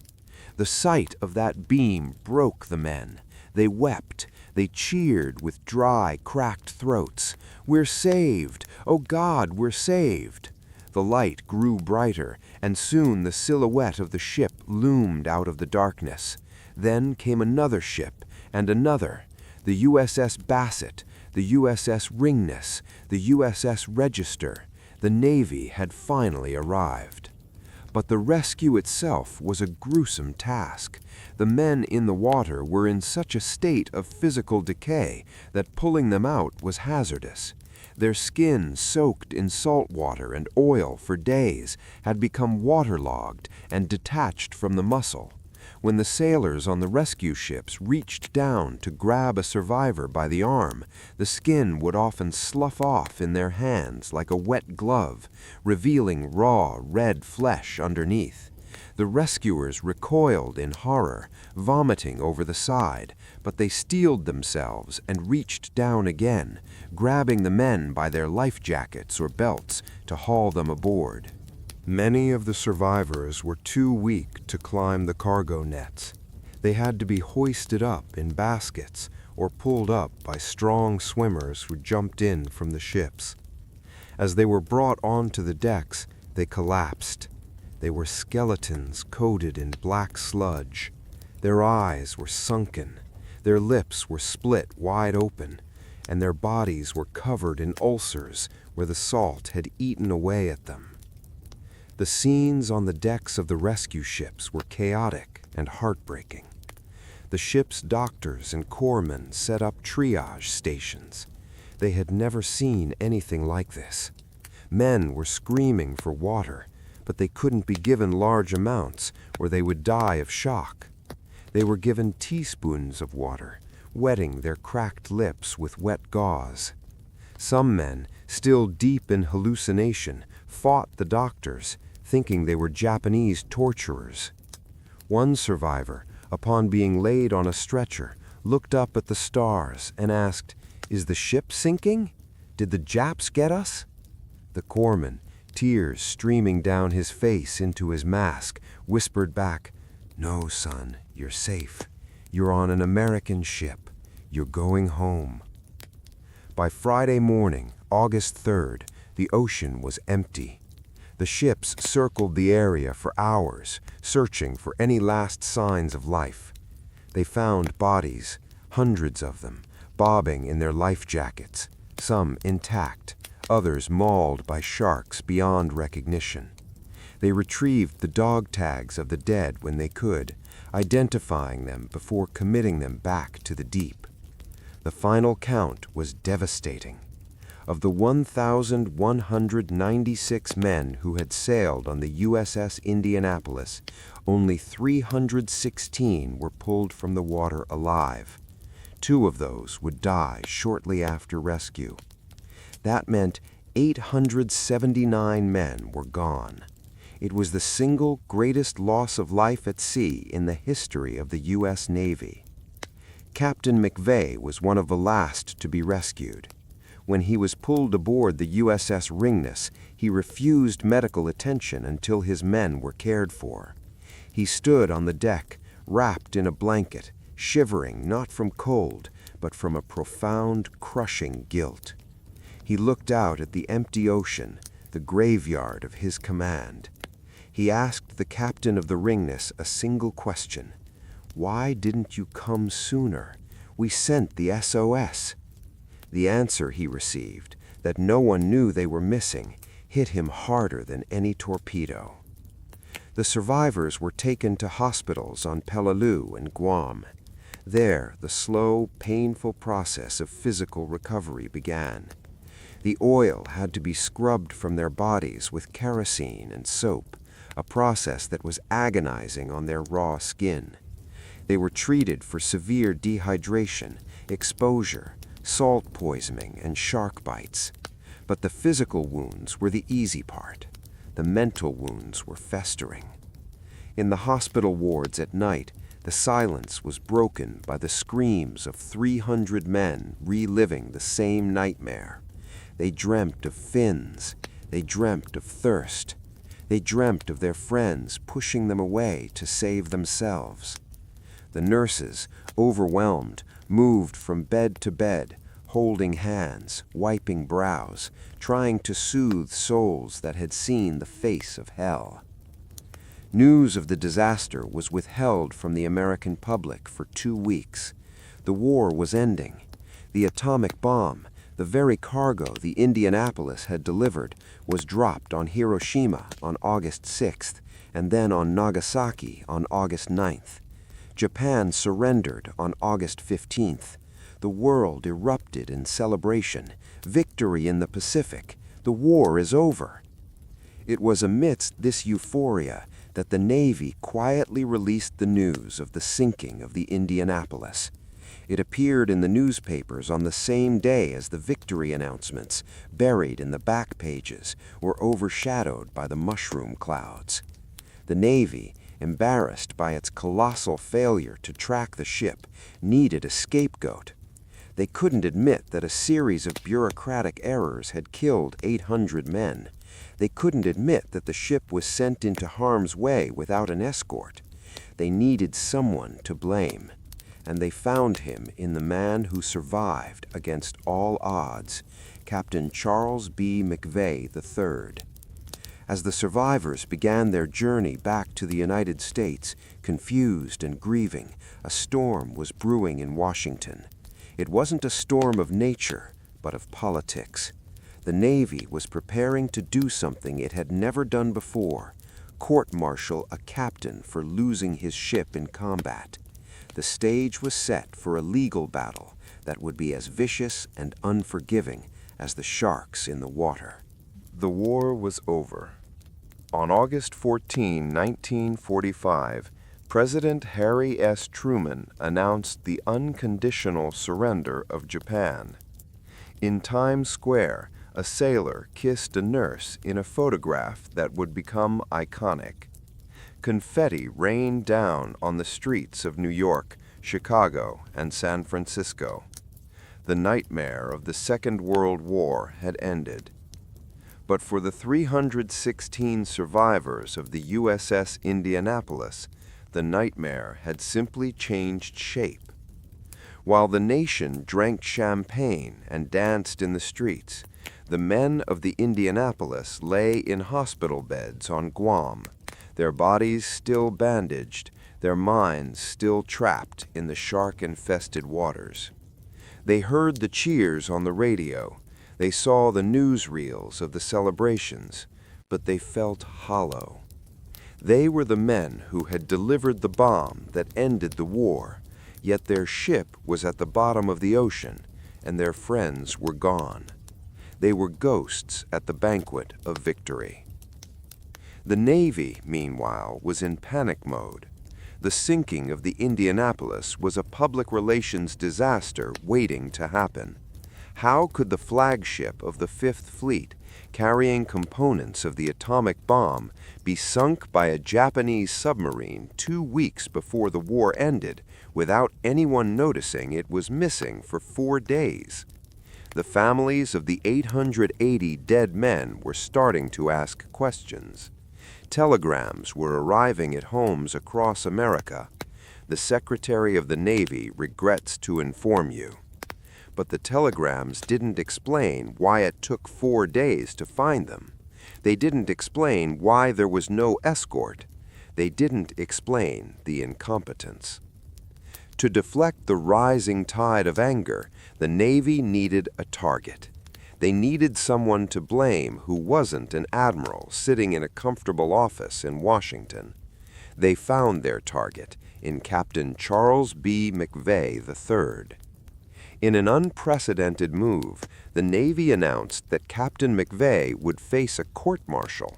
Speaker 3: The sight of that beam broke the men. They wept. They cheered with dry, cracked throats. "We're saved! Oh God, we're saved!" The light grew brighter, and soon the silhouette of the ship loomed out of the darkness. Then came another ship, and another. The USS Bassett, the USS Ringness, the USS Register. The Navy had finally arrived. But the rescue itself was a gruesome task. The men in the water were in such a state of physical decay that pulling them out was hazardous. Their skin, soaked in salt water and oil for days, had become waterlogged and detached from the muscle. When the sailors on the rescue ships reached down to grab a survivor by the arm, the skin would often slough off in their hands like a wet glove, revealing raw, red flesh underneath. The rescuers recoiled in horror, vomiting over the side, but they steeled themselves and reached down again, grabbing the men by their life jackets or belts to haul them aboard.
Speaker 2: Many of the survivors were too weak to climb the cargo nets. They had to be hoisted up in baskets or pulled up by strong swimmers who jumped in from the ships. As they were brought onto the decks, they collapsed. They were skeletons coated in black sludge. Their eyes were sunken, their lips were split wide open, and their bodies were covered in ulcers where the salt had eaten away at them. The scenes on the decks of the rescue ships were chaotic and heartbreaking. The ship's doctors and corpsmen set up triage stations. They had never seen anything like this. Men were screaming for water, but they couldn't be given large amounts or they would die of shock. They were given teaspoons of water, wetting their cracked lips with wet gauze. Some men, still deep in hallucination, fought the doctors, thinking they were Japanese torturers. One survivor, upon being laid on a stretcher, looked up at the stars and asked, "Is the ship sinking? Did the Japs get us?" The corpsman, tears streaming down his face into his mask, whispered back, "No, son, you're safe. You're on an American ship. You're going home." By Friday morning, August 3rd, the ocean was empty. The ships circled the area for hours, searching for any last signs of life. They found bodies, hundreds of them, bobbing in their life jackets, some intact, others mauled by sharks beyond recognition. They retrieved the dog tags of the dead when they could, identifying them before committing them back to the deep. The final count was devastating. Of the 1,196 men who had sailed on the USS Indianapolis, only 316 were pulled from the water alive. 2 of those would die shortly after rescue. That meant 879 men were gone. It was the single greatest loss of life at sea in the history of the U.S. Navy. Captain McVay was one of the last to be rescued. When he was pulled aboard the USS Ringness, he refused medical attention until his men were cared for.
Speaker 3: He stood on the deck, wrapped in a blanket, shivering not from cold, but from a profound, crushing guilt. He looked out at the empty ocean, the graveyard of his command. He asked the captain of the Ringness a single question. "Why didn't you come sooner? We sent the SOS." The answer he received, that no one knew they were missing, hit him harder than any torpedo. The survivors were taken to hospitals on Peleliu and Guam. There, the slow, painful process of physical recovery began. The oil had to be scrubbed from their bodies with kerosene and soap, a process that was agonizing on their raw skin. They were treated for severe dehydration, exposure, salt poisoning, and shark bites. But the physical wounds were the easy part. The mental wounds were festering. In the hospital wards at night, the silence was broken by the screams of 300 men reliving the same nightmare. They dreamt of fins. They dreamt of thirst. They dreamt of their friends pushing them away to save themselves. The nurses, overwhelmed, moved from bed to bed, holding hands, wiping brows, trying to soothe souls that had seen the face of hell. News of the disaster was withheld from the American public for 2 weeks. The war was ending. The atomic bomb, the very cargo the Indianapolis had delivered, was dropped on Hiroshima on August 6th, and then on Nagasaki on August 9th. Japan surrendered on August 15th. The world erupted in celebration. Victory in the Pacific. The war is over. It was amidst this euphoria that the Navy quietly released the news of the sinking of the Indianapolis. It appeared in the newspapers on the same day as the victory announcements, buried in the back pages or overshadowed by the mushroom clouds. The Navy, embarrassed by its colossal failure to track the ship, needed a scapegoat. They couldn't admit that a series of bureaucratic errors had killed 800 men. They couldn't admit that the ship was sent into harm's way without an escort. They needed someone to blame, and they found him in the man who survived against all odds, Captain Charles B. McVay III. As the survivors began their journey back to the United States, confused and grieving, a storm was brewing in Washington. It wasn't a storm of nature, but of politics. The Navy was preparing to do something it had never done before, court-martial a captain for losing his ship in combat. The stage was set for a legal battle that would be as vicious and unforgiving as the sharks in the water.
Speaker 1: The war was over. On August 14, 1945, President Harry S. Truman announced the unconditional surrender of Japan. In Times Square, a sailor kissed a nurse in a photograph that would become iconic. Confetti rained down on the streets of New York, Chicago, and San Francisco. The nightmare of the Second World War had ended. But for the 316 survivors of the USS Indianapolis, the nightmare had simply changed shape. While the nation drank champagne and danced in the streets, the men of the Indianapolis lay in hospital beds on Guam, their bodies still bandaged, their minds still trapped in the shark-infested waters. They heard the cheers on the radio. They saw the newsreels of the celebrations, but they felt hollow. They were the men who had delivered the bomb that ended the war, yet their ship was at the bottom of the ocean, and their friends were gone. They were ghosts at the banquet of victory. The Navy, meanwhile, was in panic mode. The sinking of the Indianapolis was a public relations disaster waiting to happen. How could the flagship of the Fifth Fleet, carrying components of the atomic bomb, be sunk by a Japanese submarine 2 weeks before the war ended without anyone noticing it was missing for 4 days? The families of the 880 dead men were starting to ask questions.
Speaker 3: telegrams were arriving at homes across America. The Secretary of the Navy regrets to inform you. But the telegrams didn't explain why it took 4 days to find them. They didn't explain why there was no escort. They didn't explain the incompetence. To deflect the rising tide of anger, the Navy needed a target. They needed someone to blame who wasn't an admiral sitting in a comfortable office in Washington. They found their target in Captain Charles B. McVay III. In an unprecedented move, the Navy announced that Captain McVay would face a court-martial.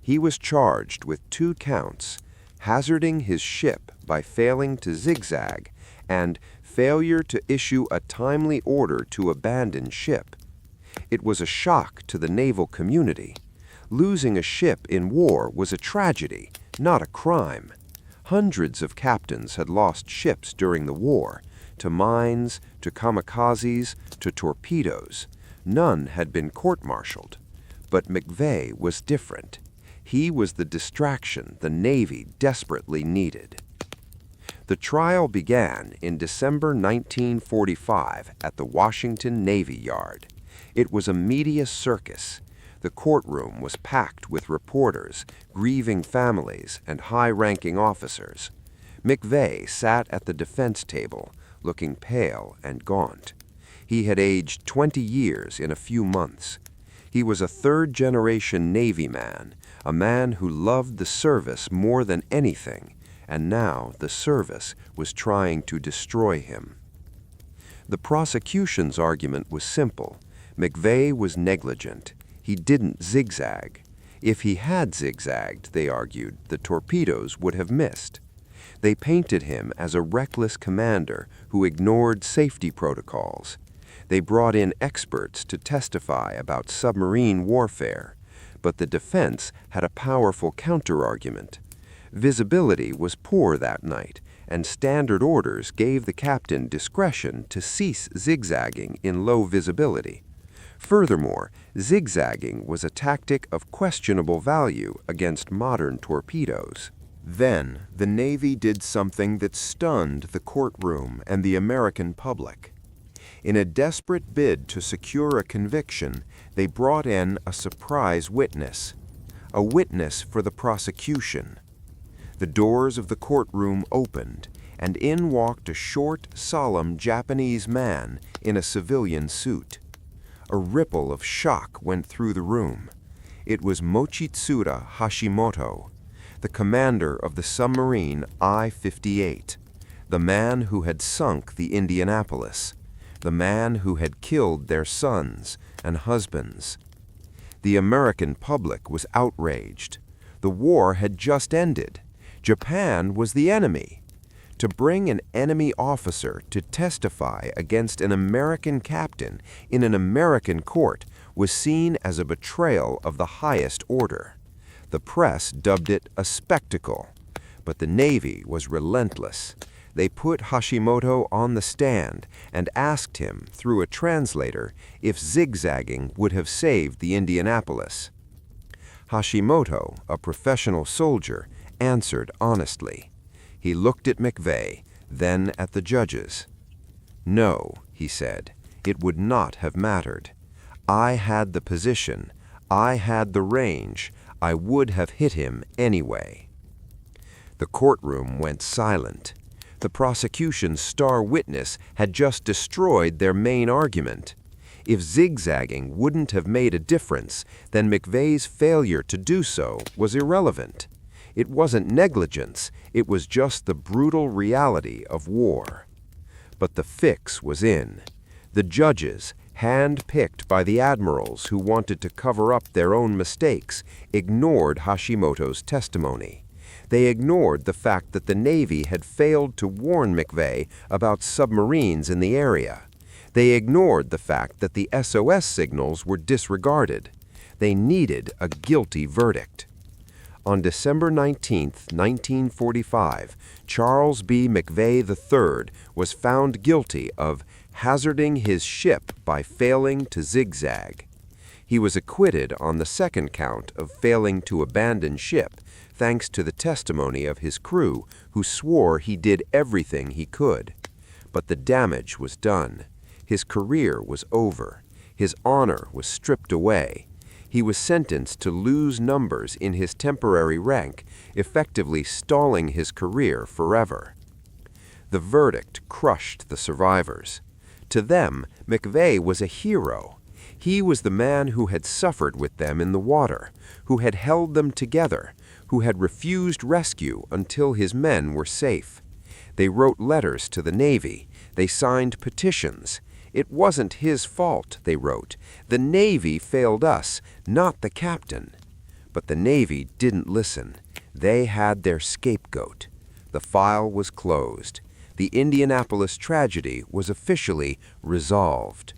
Speaker 3: He was charged with 2 counts, hazarding his ship by failing to zigzag and failure to issue a timely order to abandon ship. It was a shock to the naval community. Losing a ship in war was a tragedy, not a crime. Hundreds of captains had lost ships during the war, to mines, to kamikazes, to torpedoes. None had been court-martialed. But McVay was different. He was the distraction the Navy desperately needed. The trial began in December 1945 at the Washington Navy Yard. It was a media circus. The courtroom was packed with reporters, grieving families, and high-ranking officers. McVay sat at the defense table, looking pale and gaunt. He had aged 20 years in a few months. He was a third-generation Navy man, a man who loved the service more than anything, and now the service was trying to destroy him. The prosecution's argument was simple. McVay was negligent. He didn't zigzag. If he had zigzagged, they argued, the torpedoes would have missed. They painted him as a reckless commander who ignored safety protocols. They brought in experts to testify about submarine warfare, but the defense had a powerful counterargument. Visibility was poor that night, and standard orders gave the captain discretion to cease zigzagging in low visibility. Furthermore, zigzagging was a tactic of questionable value against modern torpedoes.
Speaker 1: Then, the Navy did something that stunned the courtroom and the American public. In a desperate bid to secure a conviction, they brought in a surprise witness, a witness for the prosecution. The doors of the courtroom opened, and in walked a short, solemn Japanese man in a civilian suit. A ripple of shock went through the room. It was Mochitsura Hashimoto, the commander of the submarine I-58, the man who had sunk the Indianapolis, the man who had killed their sons and husbands. The American public was outraged. The war had just ended. Japan was the enemy. To bring an enemy officer to testify against an American captain in an American court was seen as a betrayal of the highest order. The press dubbed it a spectacle, but the Navy was relentless. They put Hashimoto on the stand and asked him, through a translator, if zigzagging would have saved the Indianapolis. Hashimoto, a professional soldier, answered honestly. He looked at McVay, then at the judges. "No," he said, "it would not have mattered. I had the position. I had the range. I would have hit him anyway." The courtroom went silent. The prosecution's star witness had just destroyed their main argument. If zigzagging wouldn't have made a difference, then McVay's failure to do so was irrelevant. It wasn't negligence, it was just the brutal reality of war. But the fix was in. The judges, hand-picked by the admirals who wanted to cover up their own mistakes, ignored Hashimoto's testimony. They ignored the fact that the Navy had failed to warn McVay about submarines in the area. They ignored the fact that the SOS signals were disregarded. They needed a guilty verdict. On December 19, 1945, Charles B. McVay III was found guilty of hazarding his ship by failing to zigzag.
Speaker 3: He was acquitted on the second count of failing to abandon ship, thanks to the testimony of his crew, who swore he did everything he could. But the damage was done. His career was over. His honor was stripped away. He was sentenced to lose numbers in his temporary rank, effectively stalling his career forever. The verdict crushed the survivors. To them, McVay was a hero. He was the man who had suffered with them in the water, who had held them together, who had refused rescue until his men were safe. They wrote letters to the Navy. They signed petitions. It wasn't his fault, they wrote. The Navy failed us, not the captain. But the Navy didn't listen. They had their scapegoat. The file was closed. The Indianapolis tragedy was officially resolved.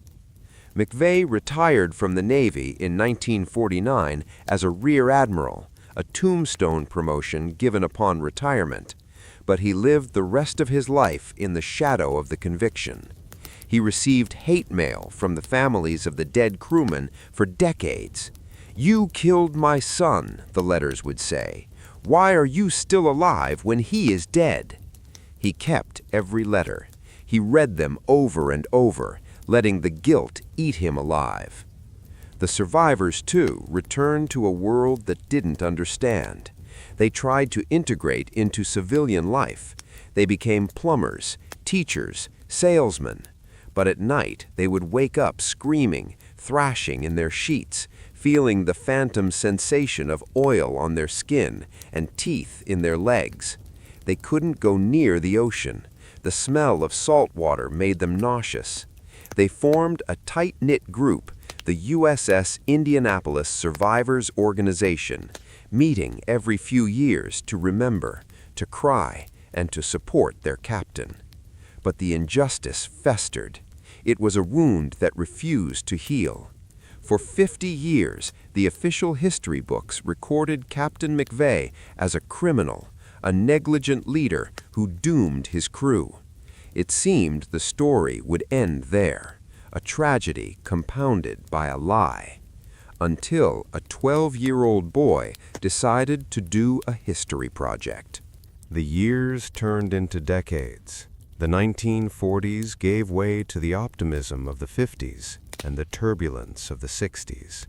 Speaker 3: McVay retired from the Navy in 1949 as a Rear Admiral, a tombstone promotion given upon retirement. But he lived the rest of his life in the shadow of the conviction. He received hate mail from the families of the dead crewmen for decades. "You killed my son," the letters would say. "Why are you still alive when he is dead?" He kept every letter. He read them over and over, letting the guilt eat him alive. The survivors, too, returned to a world that didn't understand. They tried to integrate into civilian life. They became plumbers, teachers, salesmen. But at night, they would wake up screaming, thrashing in their sheets, feeling the phantom sensation of oil on their skin and teeth in their legs. They couldn't go near the ocean. The smell of salt water made them nauseous. They formed a tight-knit group, the USS Indianapolis Survivors Organization, meeting every few years to remember, to cry, and to support their captain. But the injustice festered. It was a wound that refused to heal. For 50 years, the official history books recorded Captain McVay as a criminal, a negligent leader who doomed his crew. It seemed the story would end there, a tragedy compounded by a lie, until a 12-year-old boy decided to do a history project.
Speaker 2: The years turned into decades. The 1940s gave way to the optimism of the 50s and the turbulence of the 60s.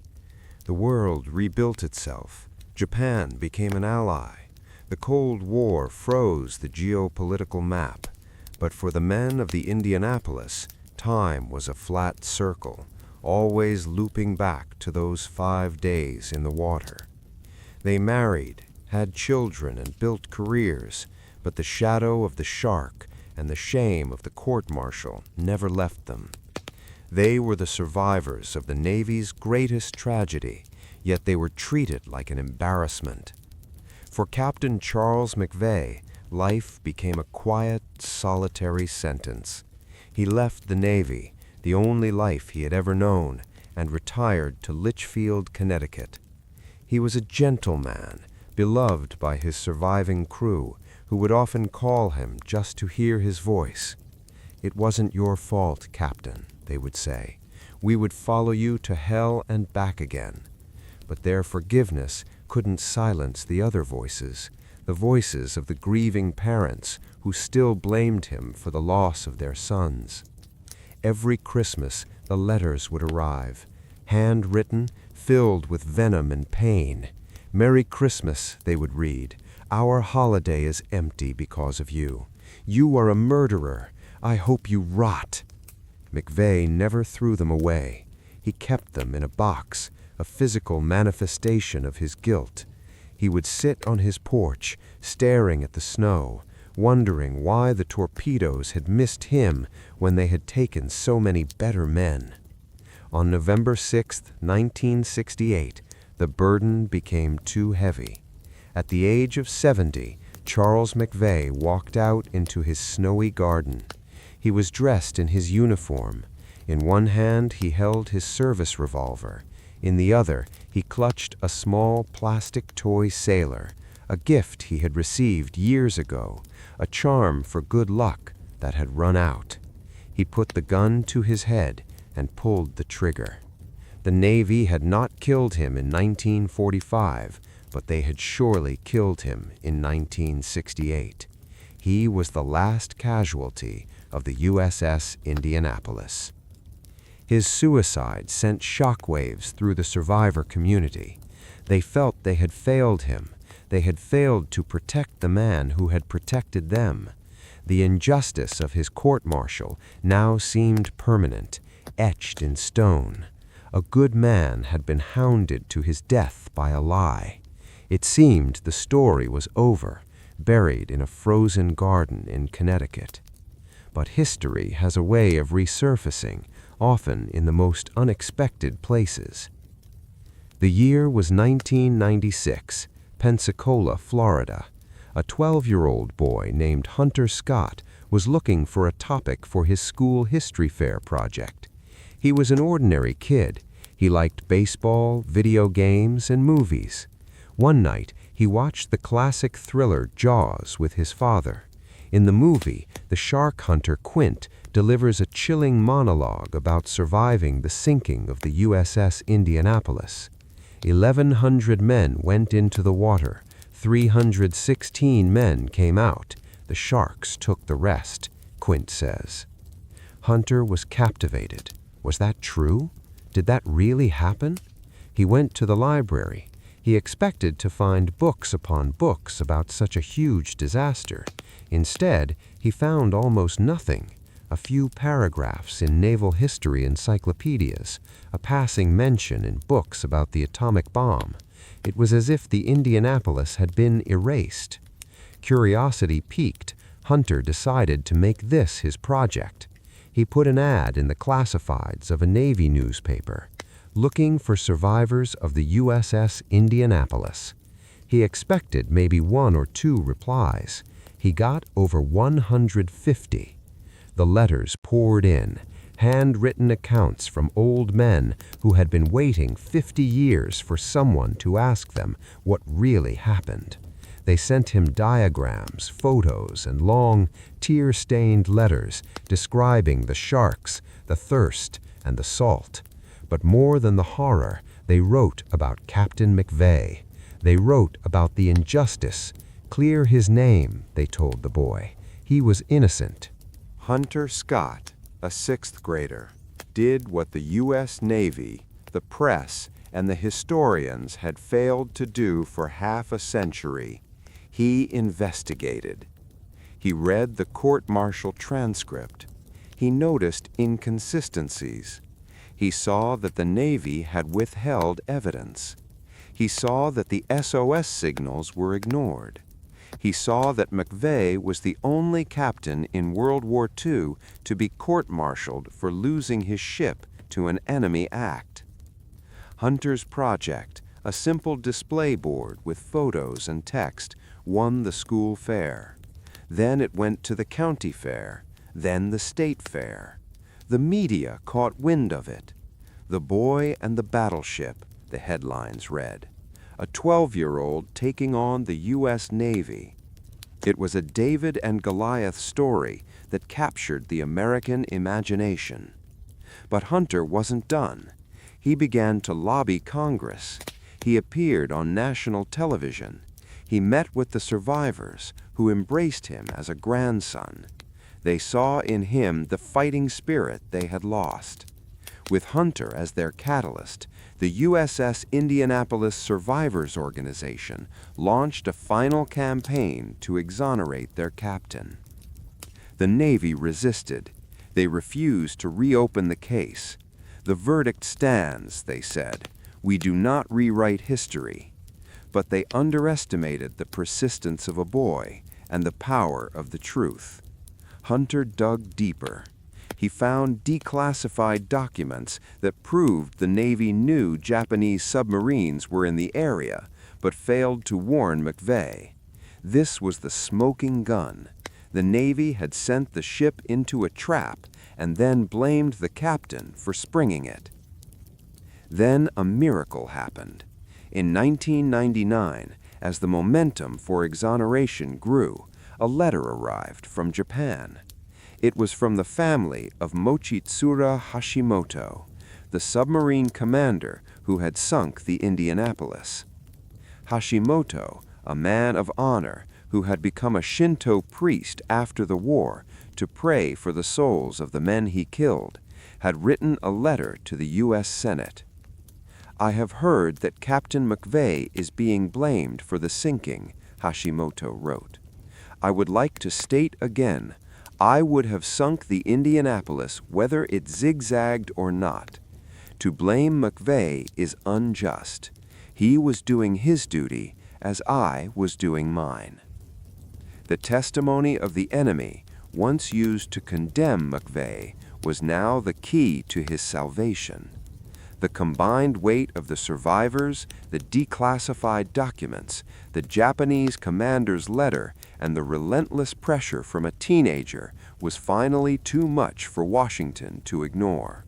Speaker 2: The world rebuilt itself. Japan became an ally. The Cold War froze the geopolitical map. But for the men of the Indianapolis, time was a flat circle, always looping back to those 5 days in the water. They married, had children, and built careers, but the shadow of the shark and the shame of the court-martial never left them. They were the survivors of the Navy's greatest tragedy, yet they were treated like an embarrassment. For Captain Charles McVay, life became a quiet, solitary sentence. He left the Navy, the only life he had ever known, and retired to Litchfield, Connecticut. He was a gentleman, beloved by his surviving crew, who would often call him just to hear his voice. "It wasn't your fault, Captain," they would say. "We would follow you to hell and back again." But their forgiveness couldn't silence the other voices, the voices of the grieving parents who still blamed him for the loss of their sons. Every Christmas, the letters would arrive, handwritten, filled with venom and pain. "Merry Christmas," they would read. "Our holiday is empty because of you. You are a murderer. I hope you rot." McVay never threw them away. He kept them in a box, a physical manifestation of his guilt. He would sit on his porch, staring at the snow, wondering why the torpedoes had missed him when they had taken so many better men. On November 6, 1968, the burden became too heavy. At the age of 70, Charles McVay walked out into his snowy garden. He was dressed in his uniform. In one hand, he held his service revolver. In the other, he clutched a small plastic toy sailor, a gift he had received years ago, a charm for good luck that had run out. He put the gun to his head and pulled the trigger.
Speaker 3: The Navy had not killed him in 1945, but they had surely killed him in 1968. He was the last casualty of the USS Indianapolis. His suicide sent shockwaves through the survivor community. They felt they had failed him. They had failed to protect the man who had protected them. The injustice of his court-martial now seemed permanent, etched in stone. A good man had been hounded to his death by a lie. It seemed the story was over, buried in a frozen garden in Connecticut. But history has a way of resurfacing, often in the most unexpected places. The year was 1996, Pensacola, Florida. A 12-year-old boy named Hunter Scott was looking for a topic for his school history fair project. He was an ordinary kid. He liked baseball, video games, and movies. One night, he watched the classic thriller Jaws with his father. In the movie, the shark hunter Quint delivers a chilling monologue about surviving the sinking of the USS Indianapolis. 1,100 men went into the water. 316 men came out. The sharks took the rest, Quint says. Hunter was captivated. Was that true? Did that really happen? He went to the library. He expected to find books upon books about such a huge disaster. Instead, he found almost nothing. A few paragraphs in naval history encyclopedias, a passing mention in books about the atomic bomb. It was as if the Indianapolis had been erased. Curiosity piqued, Hunter decided to make this his project. He put an ad in the classifieds of a Navy newspaper, looking for survivors of the USS Indianapolis. He expected maybe 1 or 2 replies. He got over 150. The letters poured in, handwritten accounts from old men who had been waiting 50 years for someone to ask them what really happened. They sent him diagrams, photos, and long, tear-stained letters describing the sharks, the thirst, and the salt. But more than the horror, they wrote about Captain McVay. They wrote about the injustice. Clear his name, they told the boy. He was innocent.
Speaker 1: Hunter Scott, a 6th grader, did what the U.S. Navy, the press, and the historians had failed to do for half a century. He investigated. He read the court-martial transcript. He noticed inconsistencies. He saw that the Navy had withheld evidence. He saw that the SOS signals were ignored. He saw that McVay was the only captain in World War II to be court-martialed for losing his ship to an enemy act. Hunter's project, a simple display board with photos and text, won the school fair. Then it went to the county fair, then the state fair. The media caught wind of it. "The Boy and the Battleship," the headlines read. A 12-year-old taking on the U.S. Navy. It was a David and Goliath story that captured the American imagination. But Hunter wasn't done. He began to lobby Congress. He appeared on national television. He met with the survivors, who embraced him as a grandson. They saw in him the fighting spirit they had lost. With Hunter as their catalyst, the USS Indianapolis Survivors Organization launched a final campaign to exonerate their captain. The Navy resisted. They refused to reopen the case. "The verdict stands," they said. "We do not rewrite history." But they underestimated the persistence of a boy and the power of the truth. Hunter dug deeper. He found declassified documents that proved the Navy knew Japanese submarines were in the area, but failed to warn McVay. This was the smoking gun. The Navy had sent the ship into a trap and then blamed the captain for springing it. Then a miracle happened. In 1999, as the momentum for exoneration grew, a letter arrived from Japan. It was from the family of Mochitsura Hashimoto.
Speaker 3: the submarine commander who had sunk the Indianapolis. Hashimoto, a man of honor who had become a Shinto priest after the war to pray for the souls of the men he killed, had written a letter to the U.S. Senate. "I have heard that Captain McVay is being blamed for the sinking," Hashimoto wrote. "I would like to state again, I would have sunk the Indianapolis whether it zigzagged or not. To blame McVay is unjust. He was doing his duty as I was doing mine." The testimony of the enemy, once used to condemn McVay, was now the key to his salvation. The combined weight of the survivors, the declassified documents, the Japanese commander's letter, and the relentless pressure from a teenager was finally too much for Washington to ignore.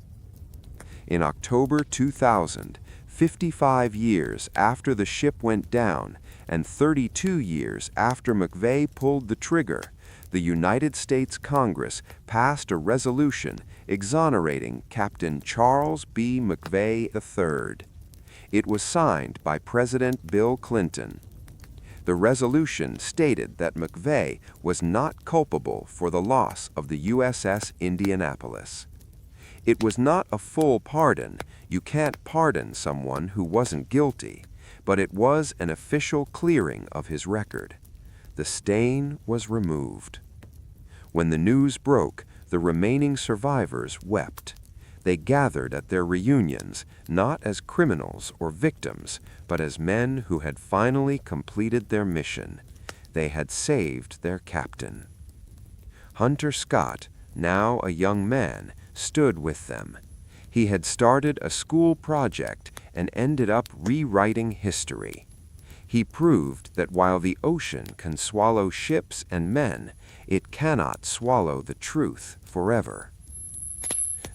Speaker 3: In October 2000, 55 years after the ship went down and 32 years after McVay pulled the trigger, the United States Congress passed a resolution exonerating Captain Charles B. McVay III. It was signed by President Bill Clinton. The resolution stated that McVay was not culpable for the loss of the USS Indianapolis. It was not a full pardon. You can't pardon someone who wasn't guilty, but it was an official clearing of his record. The stain was removed. When the news broke, the remaining survivors wept. They gathered at their reunions, not as criminals or victims, but as men who had finally completed their mission. They had saved their captain. Hunter Scott, now a young man, stood with them. He had started a school project and ended up rewriting history. He proved that while the ocean can swallow ships and men, it cannot swallow the truth forever.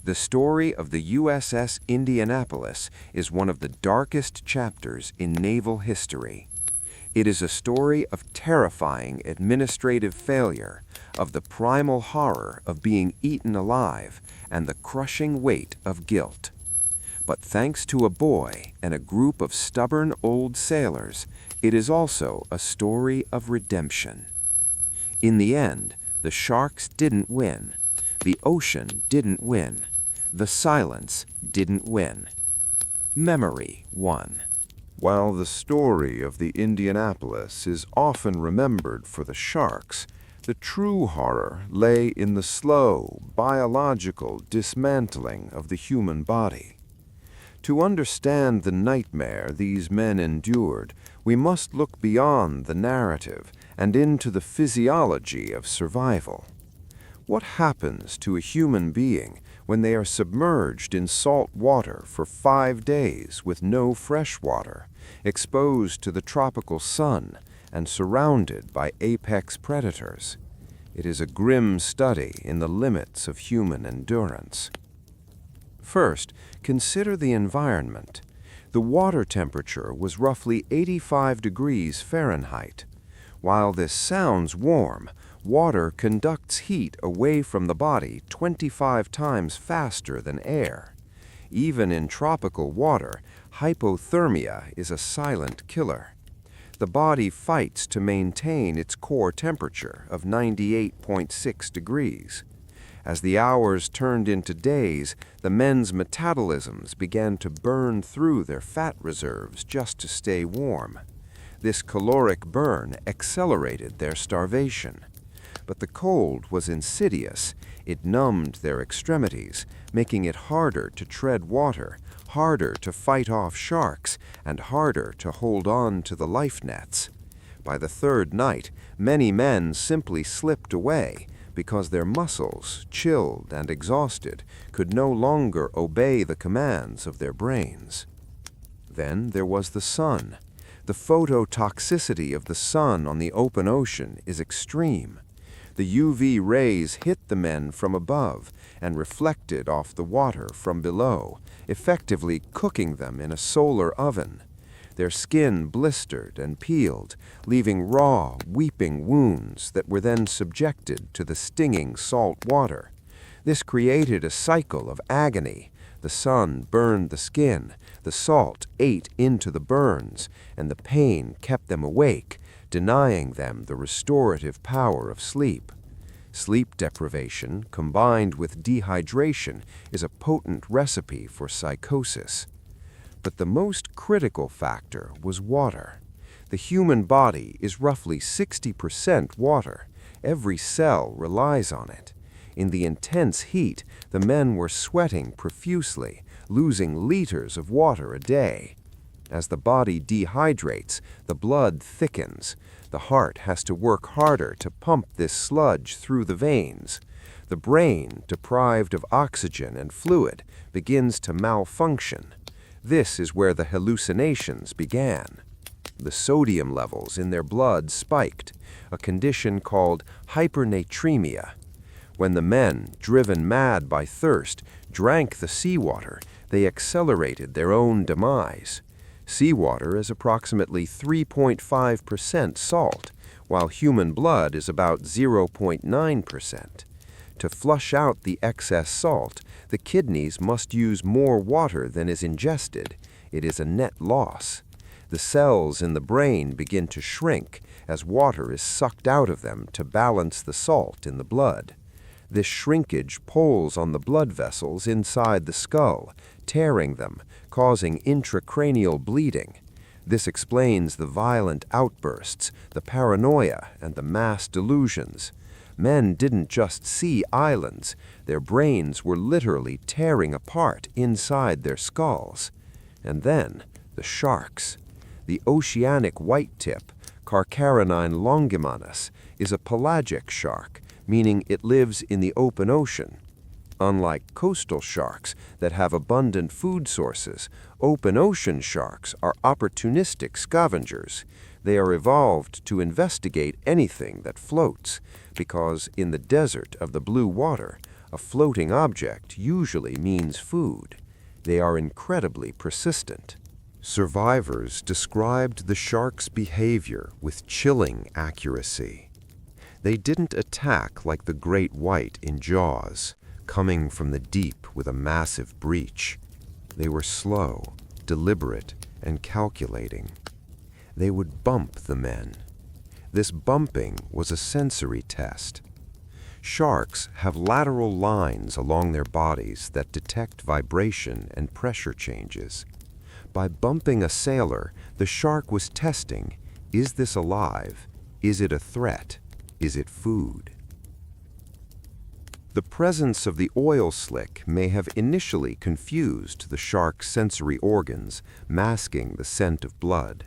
Speaker 3: The story of the USS Indianapolis is one of the darkest chapters in naval history. It is a story of terrifying administrative failure, of the primal horror of being eaten alive, and the crushing weight of guilt. But thanks to a boy and a group of stubborn old sailors, it is also a story of redemption. In the end, the sharks didn't win. The ocean didn't win. The silence didn't win. Memory won.
Speaker 1: While the story of the Indianapolis is often remembered for the sharks, the true horror lay in the slow, biological dismantling of the human body. To understand the nightmare these men endured, we must look beyond the narrative and into the physiology of survival. What happens to a human being when they are submerged in salt water for 5 days with no fresh water, exposed to the tropical sun, and surrounded by apex predators? It is a grim study in the limits of human endurance. First, consider the environment. The water temperature was roughly 85 degrees Fahrenheit. While this sounds warm, water conducts heat away from the body 25 times faster than air. Even in tropical water, hypothermia is a silent killer. The body fights to maintain its core temperature of 98.6 degrees. As the hours turned into days, the men's metabolisms began to burn through their fat reserves just to stay warm. This caloric burn accelerated their starvation. But the cold was insidious. It numbed their extremities, making it harder to tread water, harder to fight off sharks, and harder to hold on to the life nets. By the third night, many men simply slipped away because their muscles, chilled and exhausted, could no longer obey the commands of their brains. Then there was the sun. The phototoxicity of the sun on the open ocean is extreme. The UV rays hit the men from above and reflected off the water from below, effectively cooking them in a solar oven. Their skin blistered and peeled, leaving raw, weeping wounds that were then subjected to the stinging salt water. This created a cycle of agony.
Speaker 3: The sun burned the skin, the salt ate into the burns, and the pain kept them awake, denying them the restorative power of sleep. Sleep deprivation, combined with dehydration, is a potent recipe for psychosis. But the most critical factor was water. The human body is roughly 60% water. Every cell relies on it. In the intense heat, the men were sweating profusely, losing liters of water a day. As the body dehydrates, the blood thickens. The heart has to work harder to pump this sludge through the veins. The brain, deprived of oxygen and fluid, begins to malfunction. This is where the hallucinations began. The sodium levels in their blood spiked, a condition called hypernatremia. When the men, driven mad by thirst, drank the seawater, they accelerated their own demise. Seawater is approximately 3.5% salt, while human blood is about 0.9%. To flush out the excess salt, the kidneys must use more water than is ingested. It is a net loss. The cells in the brain begin to shrink as water is sucked out of them to balance the salt in the blood. This shrinkage pulls on the blood vessels inside the skull, tearing them, causing intracranial bleeding. This explains the violent outbursts, the paranoia, and the mass delusions. Men didn't just see islands. Their brains were literally tearing apart inside their skulls. And then, the sharks. The oceanic white-tip, Carcharodon longimanus, is a pelagic shark, meaning it lives in the open ocean. Unlike coastal sharks that have abundant food sources, open ocean sharks are opportunistic scavengers. They are evolved to investigate anything that floats, because in the desert of the blue water, a floating object usually means food. They are incredibly persistent.
Speaker 2: Survivors described the shark's behavior with chilling accuracy. They didn't attack like the great white in Jaws, coming from the deep with a massive breach. They were slow, deliberate, and calculating. They would bump the men. This bumping was a sensory test. Sharks have lateral lines along their bodies that detect vibration and pressure changes. By bumping a sailor, the shark was testing, is this alive? Is it a threat? Is it food? The presence of the oil slick may have initially confused the shark's sensory organs, masking the scent of blood.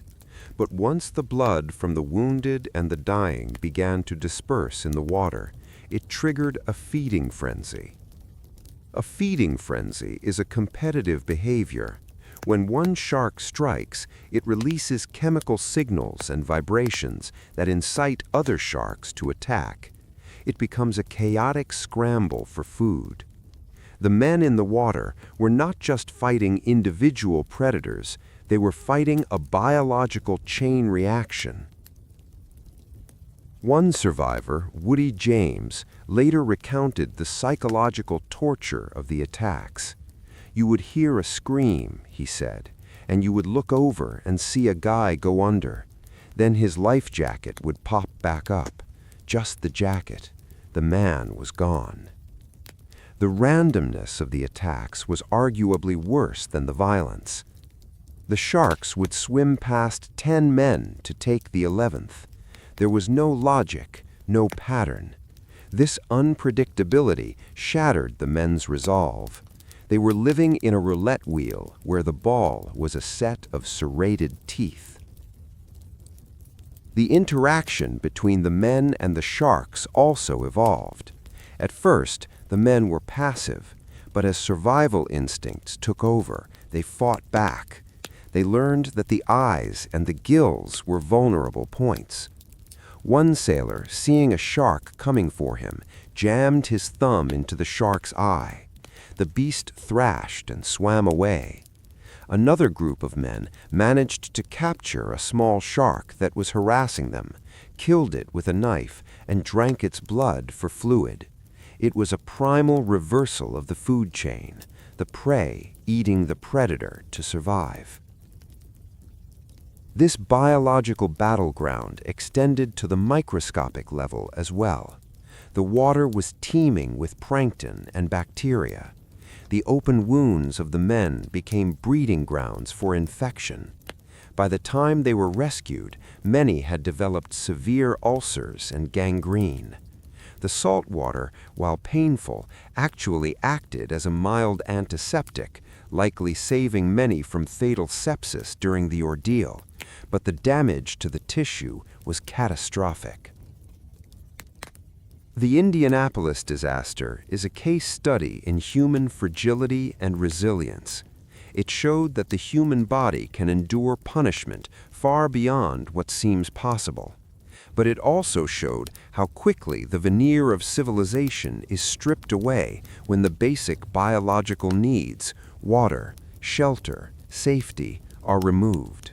Speaker 2: But once the blood from the wounded and the dying began to disperse in the water, it triggered a feeding frenzy. A feeding frenzy is a competitive behavior. When one shark strikes, it releases chemical signals and vibrations that incite other sharks to attack. It becomes a chaotic scramble for food. The men in the water were not just fighting individual predators, they were fighting a biological chain reaction. One survivor, Woody James, later recounted the psychological torture of the attacks. You would hear a scream, he said, and you would look over and see a guy go under. Then his life jacket would pop back up. Just the jacket. The man was gone. The randomness of the attacks was arguably worse than the violence. The sharks would swim past 10 men to take the 11th. There was no logic, no pattern. This unpredictability shattered the men's resolve. They were living in a roulette wheel where the ball was a set of serrated teeth. The interaction between the men and the sharks also evolved. At first, the men were passive, but as survival instincts took over, they fought back. They learned that the eyes and the gills were vulnerable points. One sailor, seeing a shark coming for him, jammed his thumb into the shark's eye. The beast thrashed and swam away. Another group of men managed to capture a small shark that was harassing them, killed it with a knife, and drank its blood for fluid. It was a primal reversal of the food chain.
Speaker 3: the prey eating the predator to survive. This biological battleground extended to the microscopic level as well. The water was teeming with plankton and bacteria. The open wounds of the men became breeding grounds for infection. By the time they were rescued, many had developed severe ulcers and gangrene. The salt water, while painful, actually acted as a mild antiseptic, likely saving many from fatal sepsis during the ordeal, but the damage to the tissue was catastrophic. The Indianapolis disaster is a case study in human fragility and resilience. It showed that the human body can endure punishment far beyond what seems possible. But it also showed how quickly the veneer of civilization is stripped away when the basic biological needs, water, shelter, safety, are removed.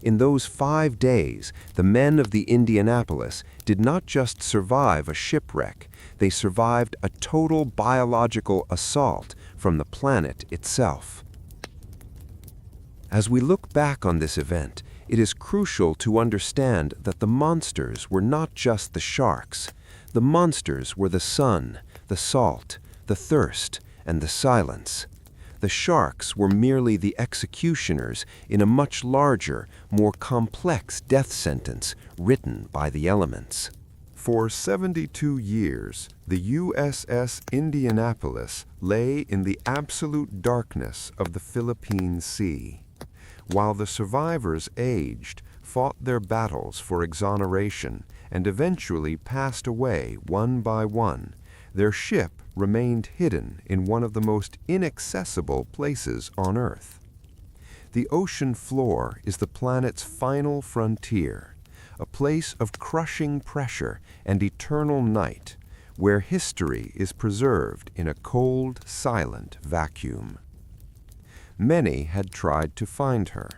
Speaker 3: In those 5 days, the men of the Indianapolis did not just survive a shipwreck, they survived a total biological assault from the planet itself. As we look back on this event, it is crucial to understand that the monsters were not just the sharks. The monsters were the sun, the salt, the thirst, and the silence. The sharks were merely the executioners in a much larger, more complex death sentence written by the elements.
Speaker 2: For 72 years, the USS Indianapolis lay in the absolute darkness of the Philippine Sea. While the survivors aged, fought their battles for exoneration, and eventually passed away one by one, their ship remained hidden in one of the most inaccessible places on Earth. The ocean floor is the planet's final frontier, a place of crushing pressure and eternal night, where history is preserved in a cold, silent vacuum. Many had tried to find her.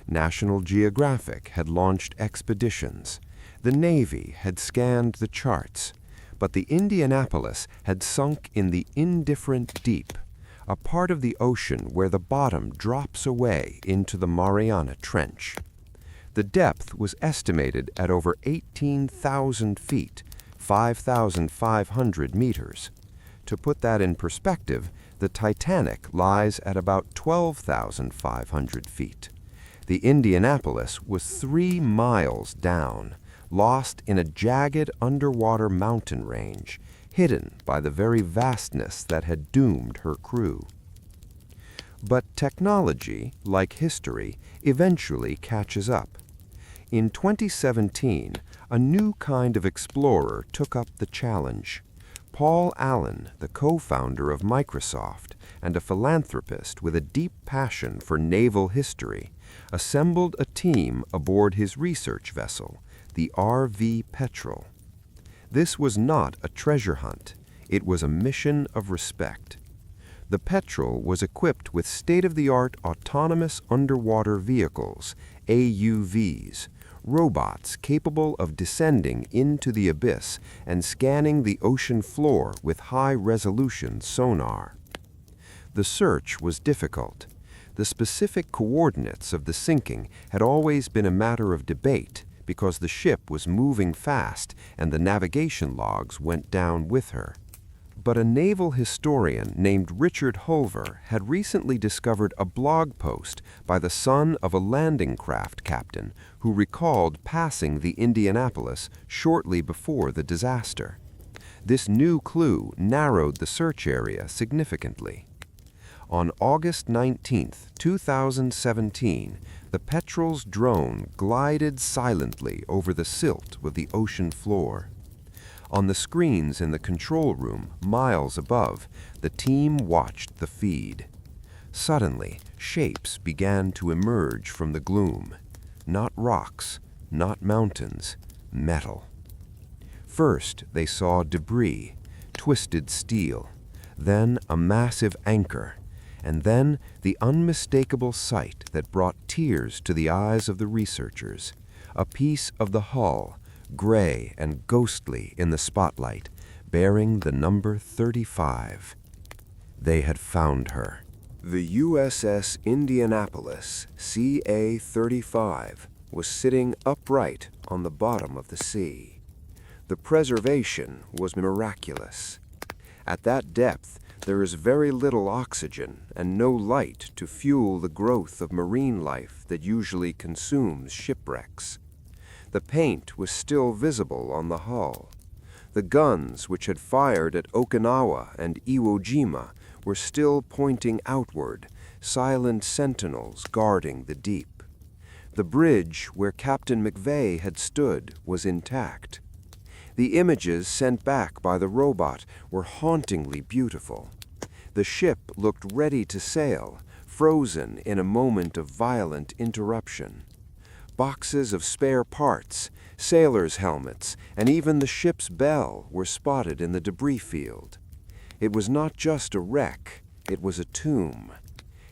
Speaker 2: National Geographic had launched expeditions. The Navy had scanned the charts. But the Indianapolis had sunk in the indifferent deep, a part of the ocean where the bottom drops away into the Mariana Trench. The depth was estimated at over 18,000 feet, 5,500 meters. To put that in perspective, the Titanic lies at about 12,500 feet. The Indianapolis was 3 miles down, lost in a jagged underwater mountain range, hidden by the very vastness that had doomed her crew. But technology, like history, eventually catches up. In 2017, a new kind of explorer took up the challenge. Paul Allen, the co-founder of Microsoft and a philanthropist with a deep passion for naval history, assembled a team aboard his research vessel, the RV Petrel. This was not a treasure hunt. It was a mission of respect. The Petrel was equipped with state-of-the-art autonomous underwater vehicles, AUVs, robots capable of descending into the abyss and scanning the ocean floor with high-resolution sonar. The search was difficult. The specific coordinates of the sinking had always been a matter of debate because the ship was moving fast and the navigation logs went down with her. But a naval historian named Richard Hulver had recently discovered a blog post by the son of a landing craft captain who recalled passing the Indianapolis shortly before the disaster. This new clue narrowed the search area significantly. On August 19, 2017, the Petrel's drone glided silently over the silt of the ocean floor. On the screens in the control room, miles above, the team watched the feed. Suddenly, shapes began to emerge from the gloom. Not rocks, not mountains, metal. First, they saw debris, twisted steel, then a massive anchor, and then the unmistakable sight that brought tears to the eyes of the researchers, a piece of the hull, gray and ghostly in the spotlight, bearing the number 35. They had found her.
Speaker 1: The USS Indianapolis, CA-35, was sitting upright on the bottom of the sea. The preservation was miraculous. At that depth, there is very little oxygen and no light to fuel the growth of marine life that usually consumes shipwrecks. The paint was still visible on the hull. The guns which had fired at Okinawa and Iwo Jima were still pointing outward, silent sentinels guarding the deep. The bridge where Captain McVay had stood was intact. The images sent back by the robot were hauntingly beautiful. The ship looked ready to sail, frozen in a moment of violent interruption. Boxes of spare parts, sailors' helmets, and even the ship's bell were spotted in the debris field. It was not just a wreck, it was a tomb.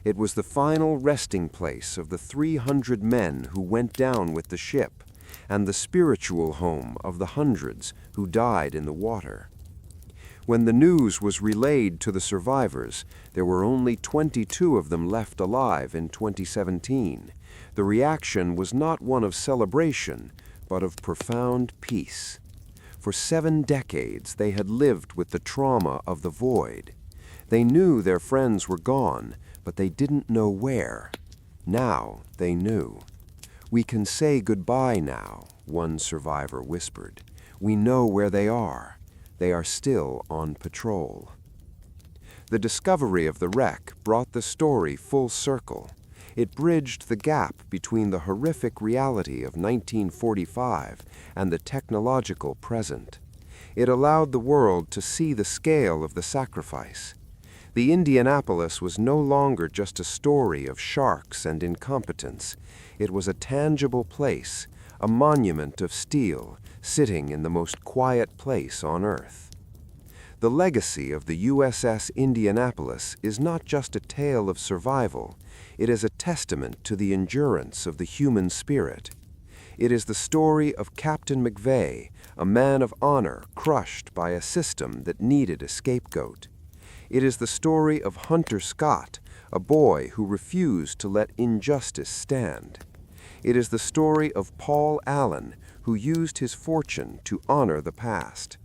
Speaker 1: It was the final resting place of the 300 men who went down with the ship, and the spiritual home of the hundreds who died in the water. When the news was relayed to the survivors, there were only 22 of them left alive in 2017. The reaction was not one of celebration, but of profound peace. For 7 decades, they had lived with the trauma of the void. They knew their friends were gone, but they didn't know where. Now they knew. "We can say goodbye now," one survivor whispered. "We know where they are. They are still on patrol." The discovery of the wreck brought the story full circle. It bridged the gap between the horrific reality of 1945 and the technological present. It allowed the world to see the scale of the sacrifice. The Indianapolis was no longer just a story of sharks and incompetence. It was a tangible place, a monument of steel, sitting in the most quiet place on Earth. The legacy of the USS Indianapolis is not just a tale of survival, it is a testament to the endurance of the human spirit. It is the story of Captain McVay, a man of honor crushed by a system that needed a scapegoat. It is the story of Hunter Scott, a boy who refused to let injustice stand. It is the story of Paul Allen, who used his fortune to honor the past.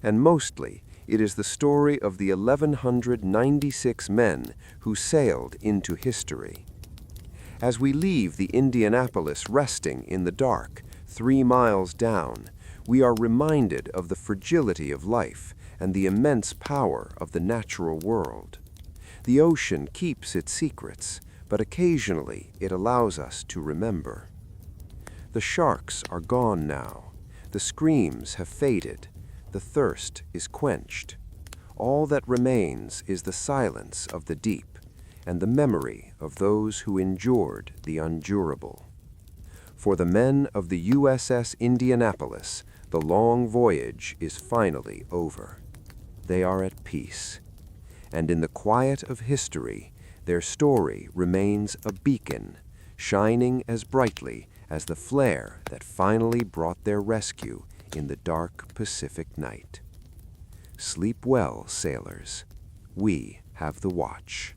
Speaker 1: And mostly, it is the story of the 1,196 men who sailed into history. As we leave the Indianapolis resting in the dark, 3 miles down, we are reminded of the fragility of life and the immense power of the natural world. The ocean keeps its secrets, but occasionally it allows us to remember. The sharks are gone now. The screams have faded. The thirst is quenched. All that remains is the silence of the deep and the memory of those who endured the undurable. For the men of the USS Indianapolis, the long voyage is finally over. They are at peace, and in the quiet of history, their story remains a beacon, shining as brightly as the flare that finally brought their rescue in the dark Pacific night. Sleep well, sailors. We have the watch.